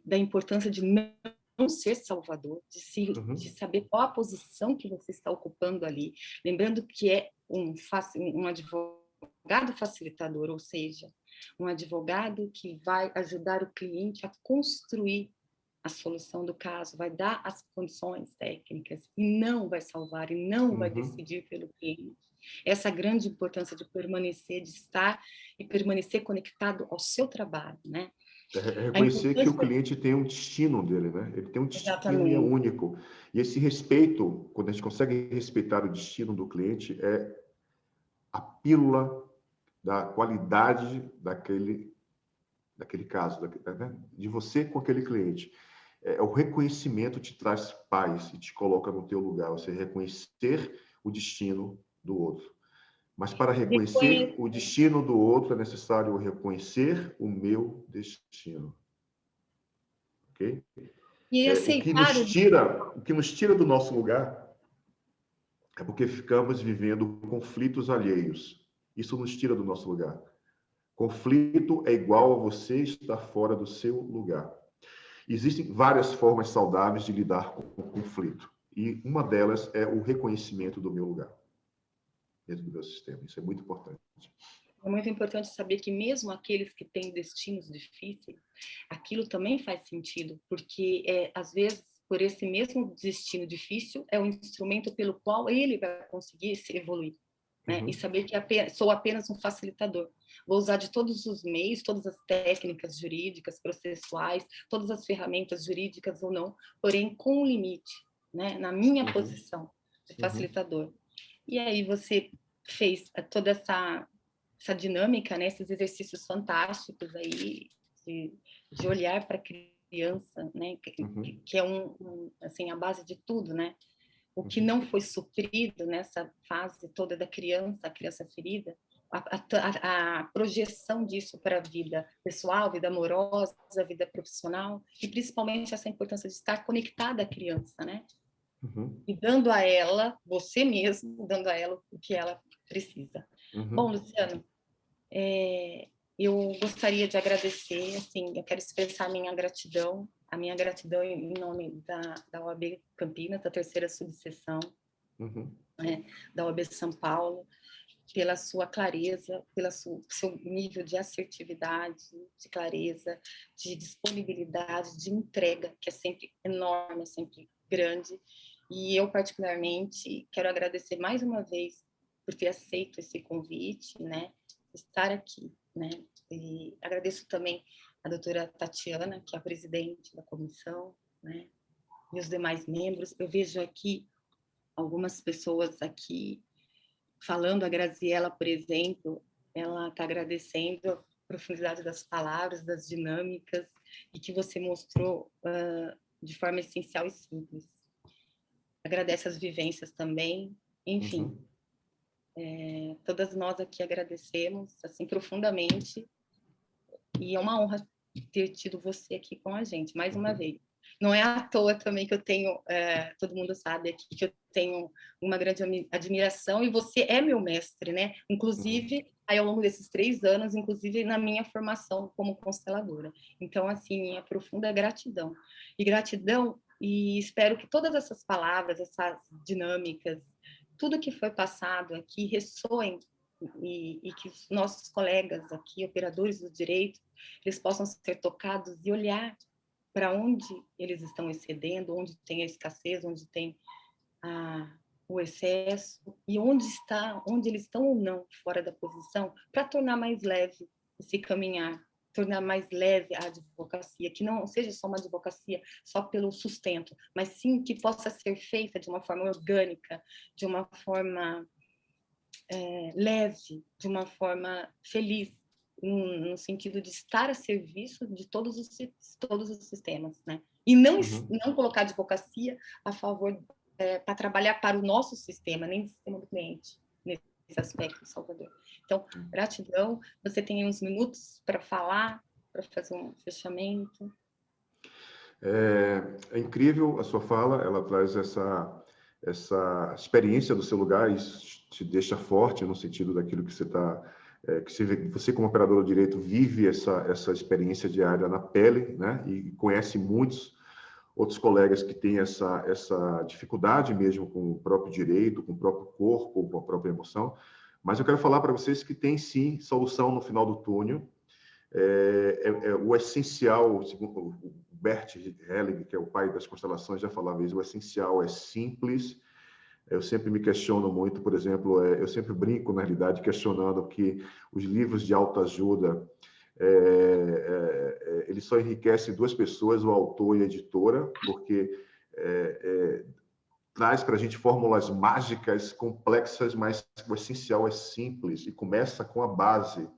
da importância de não ser salvador, de saber qual a posição que você está ocupando ali. Lembrando que é um advogado facilitador, ou seja, um advogado que vai ajudar o cliente a construir a solução do caso, vai dar as condições técnicas e não vai salvar e não vai decidir pelo cliente. Essa grande importância de permanecer, de estar e permanecer conectado ao seu trabalho, né? É reconhecer que o cliente tem um destino dele, né? Ele tem um destino. Exatamente. E é único. E esse respeito, quando a gente consegue respeitar o destino do cliente, é a pílula da qualidade daquele caso, né? De você com aquele cliente. O reconhecimento te traz paz e te coloca no teu lugar. Você reconhecer o destino do outro. Mas para reconhecer o destino do outro, é necessário reconhecer o meu destino. Ok? E aceitar o que nos tira do nosso lugar é porque ficamos vivendo conflitos alheios. Isso nos tira do nosso lugar. Conflito é igual a você estar fora do seu lugar. Existem várias formas saudáveis de lidar com o conflito. E uma delas é o reconhecimento do meu lugar dentro do meu sistema. Isso é muito importante. É muito importante saber que mesmo aqueles que têm destinos difíceis, aquilo também faz sentido, porque às vezes, por esse mesmo destino difícil, é o instrumento pelo qual ele vai conseguir se evoluir. Né? E saber que sou apenas um facilitador. Vou usar de todos os meios, todas as técnicas jurídicas, processuais, todas as ferramentas jurídicas ou não, porém com um limite, né? Na minha posição de facilitador. E aí você fez toda essa dinâmica, né? Esses exercícios fantásticos aí de olhar para a criança, né? Que é assim, a base de tudo, né? O que não foi suprido nessa fase toda da criança, a criança ferida, a projeção disso para a vida pessoal, vida amorosa, vida profissional, e principalmente essa importância de estar conectada à criança, né? E dando a ela, você mesmo, dando a ela o que ela precisa. Bom, Luciano, eu gostaria de agradecer, assim, eu quero expressar a minha gratidão em nome da OAB Campinas, da terceira subseção, né, da OAB São Paulo, pela sua clareza, pelo seu nível de assertividade, de clareza, de disponibilidade, de entrega, que é sempre enorme, é sempre grande. E eu, particularmente, quero agradecer mais uma vez por ter aceito esse convite, né, estar aqui, né, e agradeço também a doutora Tatiana, que é a presidente da comissão, né, e os demais membros. Eu vejo aqui algumas pessoas aqui falando, a Graziela, por exemplo, ela está agradecendo a profundidade das palavras, das dinâmicas, e que você mostrou de forma essencial e simples. Agradece as vivências também, enfim. Todas nós aqui agradecemos, assim, profundamente, e é uma honra ter tido você aqui com a gente, mais uma vez. Não é à toa também que eu tenho, todo mundo sabe aqui, que eu tenho uma grande admiração, e você é meu mestre, né? Inclusive, aí ao longo desses 3 anos, inclusive na minha formação como consteladora. Então, assim, é profunda gratidão. E espero que todas essas palavras, essas dinâmicas, tudo que foi passado aqui ressoem e que os nossos colegas aqui, operadores do direito, eles possam ser tocados e olhar para onde eles estão excedendo, onde tem a escassez, onde tem o excesso, e onde eles estão ou não fora da posição, para tornar mais leve esse caminhar tornar mais leve a advocacia, que não seja só uma advocacia só pelo sustento, mas sim que possa ser feita de uma forma orgânica, de uma forma leve, de uma forma feliz, no sentido de estar a serviço de todos os sistemas, né? E não colocar a advocacia a favor, para trabalhar para o nosso sistema, nem o sistema do cliente, nesse aspecto, Salvador. Então, gratidão. Você tem uns minutos para falar, para fazer um fechamento. É incrível a sua fala, ela traz essa experiência do seu lugar, isso te deixa forte no sentido daquilo que você está... que você, como operador de direito, vive essa experiência diária na pele, né? E conhece muitos outros colegas que têm essa dificuldade mesmo com o próprio direito, com o próprio corpo, com a própria emoção. Mas eu quero falar para vocês que tem, sim, solução no final do túnel. O essencial, segundo o Bert Helling, que é o pai das constelações, já falava isso, o essencial é simples. Eu sempre me questiono muito, por exemplo, eu sempre brinco, na realidade, questionando que os livros de autoajuda, eles só enriquecem duas pessoas, o autor e a editora, porque traz para a gente fórmulas mágicas, complexas, mas o essencial é simples e começa com a base.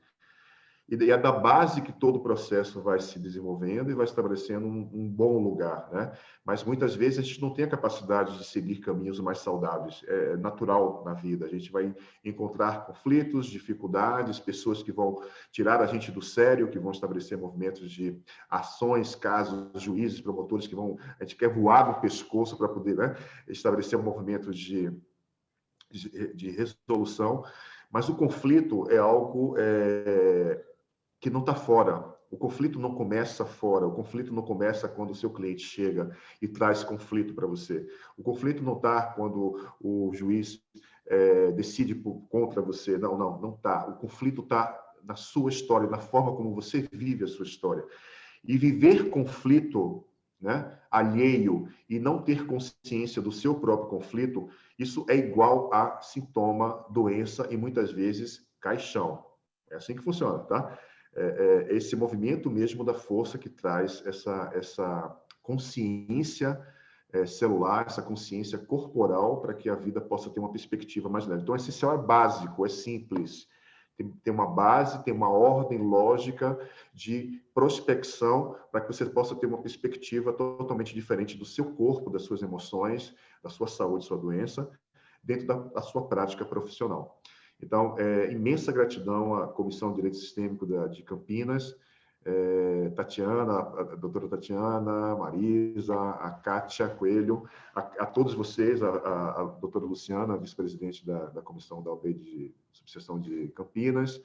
E é da base que todo o processo vai se desenvolvendo e vai estabelecendo um bom lugar, né? Mas muitas vezes a gente não tem a capacidade de seguir caminhos mais saudáveis. É natural na vida. A gente vai encontrar conflitos, dificuldades, pessoas que vão tirar a gente do sério, que vão estabelecer movimentos de ações, casos, juízes, promotores que vão... A gente quer voar no pescoço para poder, né, estabelecer um movimento de resolução. Mas o conflito é algo... que não está fora. O conflito não começa fora. O conflito não começa quando o seu cliente chega e traz conflito para você. O conflito não está quando o juiz decide contra você. Não está. O conflito está na sua história, na forma como você vive a sua história. E viver conflito, né, alheio e não ter consciência do seu próprio conflito, isso é igual a sintoma, doença e muitas vezes caixão. É assim que funciona, tá? Esse movimento mesmo da força que traz essa consciência celular, essa consciência corporal para que a vida possa ter uma perspectiva mais leve. Então, o essencial é básico, é simples. Tem uma base, tem uma ordem lógica de prospecção para que você possa ter uma perspectiva totalmente diferente do seu corpo, das suas emoções, da sua saúde, sua doença, dentro da sua prática profissional. Então, imensa gratidão à Comissão de Direito Sistêmico de Campinas, Tatiana, a doutora Tatiana, Marisa, a Kátia Coelho, a todos vocês, a doutora Luciana, vice-presidente da Comissão da OAB de Subseção de Campinas.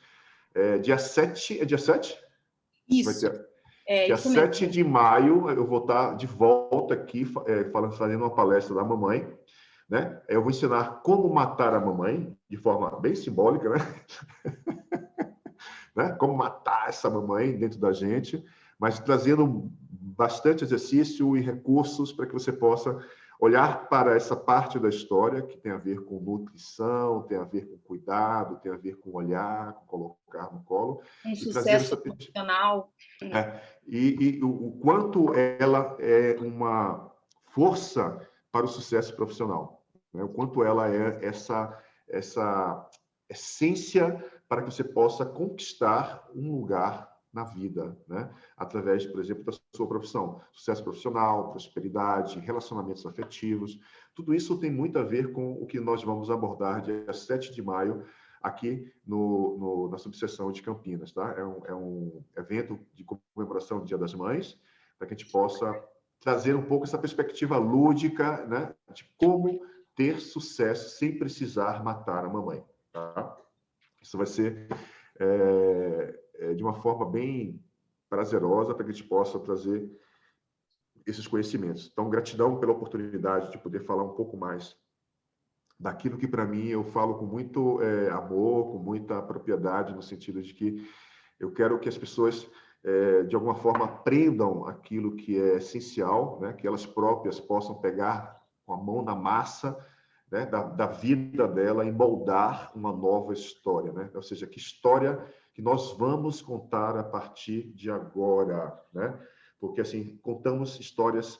Dia 7, é dia 7? Isso. Dia 7 de maio, eu vou estar de volta aqui, fazendo uma palestra da mamãe, né? Eu vou ensinar como matar a mamãe, de forma bem simbólica, né? Como matar essa mamãe dentro da gente, mas trazendo bastante exercício e recursos para que você possa olhar para essa parte da história que tem a ver com nutrição, tem a ver com cuidado, tem a ver com olhar, com colocar no colo. Um sucesso profissional. E o quanto ela é uma força para o sucesso profissional, né? O quanto ela é essa essência para que você possa conquistar um lugar na vida, né? Através, por exemplo, da sua profissão. Sucesso profissional, prosperidade, relacionamentos afetivos. Tudo isso tem muito a ver com o que nós vamos abordar dia 7 de maio aqui na subseção de Campinas, tá? É um evento de comemoração do Dia das Mães, para que a gente possa trazer um pouco essa perspectiva lúdica, né, de como ter sucesso sem precisar matar a mamãe, tá? Isso vai ser de uma forma bem prazerosa para que a gente possa trazer esses conhecimentos. Então, gratidão pela oportunidade de poder falar um pouco mais daquilo que, para mim, eu falo com muito amor, com muita propriedade, no sentido de que eu quero que as pessoas, de alguma forma, aprendam aquilo que é essencial, né? Que elas próprias possam pegar com a mão na massa, né, da vida dela e moldar uma nova história, né? Ou seja, que história que nós vamos contar a partir de agora, né? Porque, assim, contamos histórias,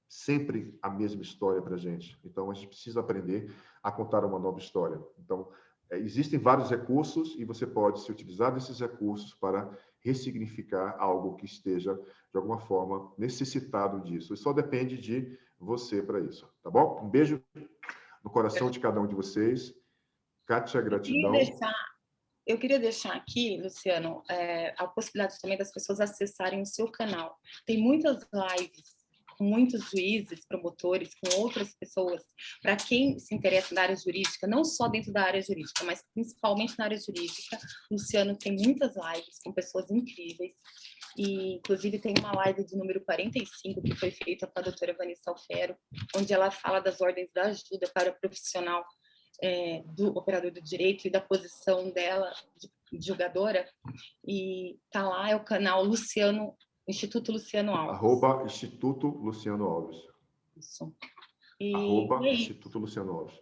sempre a mesma história para a gente. Então, a gente precisa aprender a contar uma nova história. Então, existem vários recursos e você pode se utilizar desses recursos para ressignificar algo que esteja, de alguma forma, necessitado disso. E só depende de você para isso, tá bom? Um beijo no coração de cada um de vocês. Kátia, gratidão. Eu queria deixar aqui, Luciano, a possibilidade também das pessoas acessarem o seu canal. Tem muitas lives com muitos juízes, promotores, com outras pessoas. Para quem se interessa na área jurídica, não só dentro da área jurídica, mas principalmente na área jurídica, Luciano tem muitas lives com pessoas incríveis. E, inclusive, tem uma live de número 45 que foi feita com a doutora Vanessa Alfero, onde ela fala das ordens da ajuda para o profissional do operador do direito e da posição dela de julgadora. E tá lá, é o canal Instituto Luciano Alves. @Instituto Luciano Alves. Isso. Instituto Luciano Alves.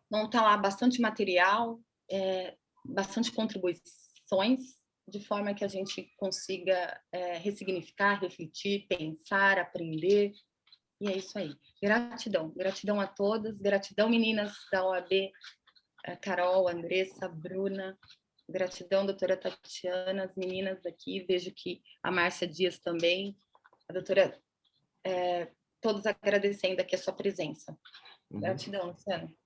Então tá lá bastante material, bastante contribuições, de forma que a gente consiga ressignificar, refletir, pensar, aprender. E é isso aí. Gratidão. Gratidão a todas. Gratidão, meninas da OAB, Carol, Andressa, Bruna. Gratidão, doutora Tatiana, as meninas daqui. Vejo que a Márcia Dias também. A doutora, todos agradecendo aqui a sua presença. Gratidão, Luciano.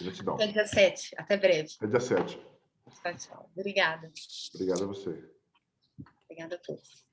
Gratidão. Até dia 7. Até breve. Até dia 7. Tchau, tchau. Obrigada. Obrigado a você. Obrigada a todos.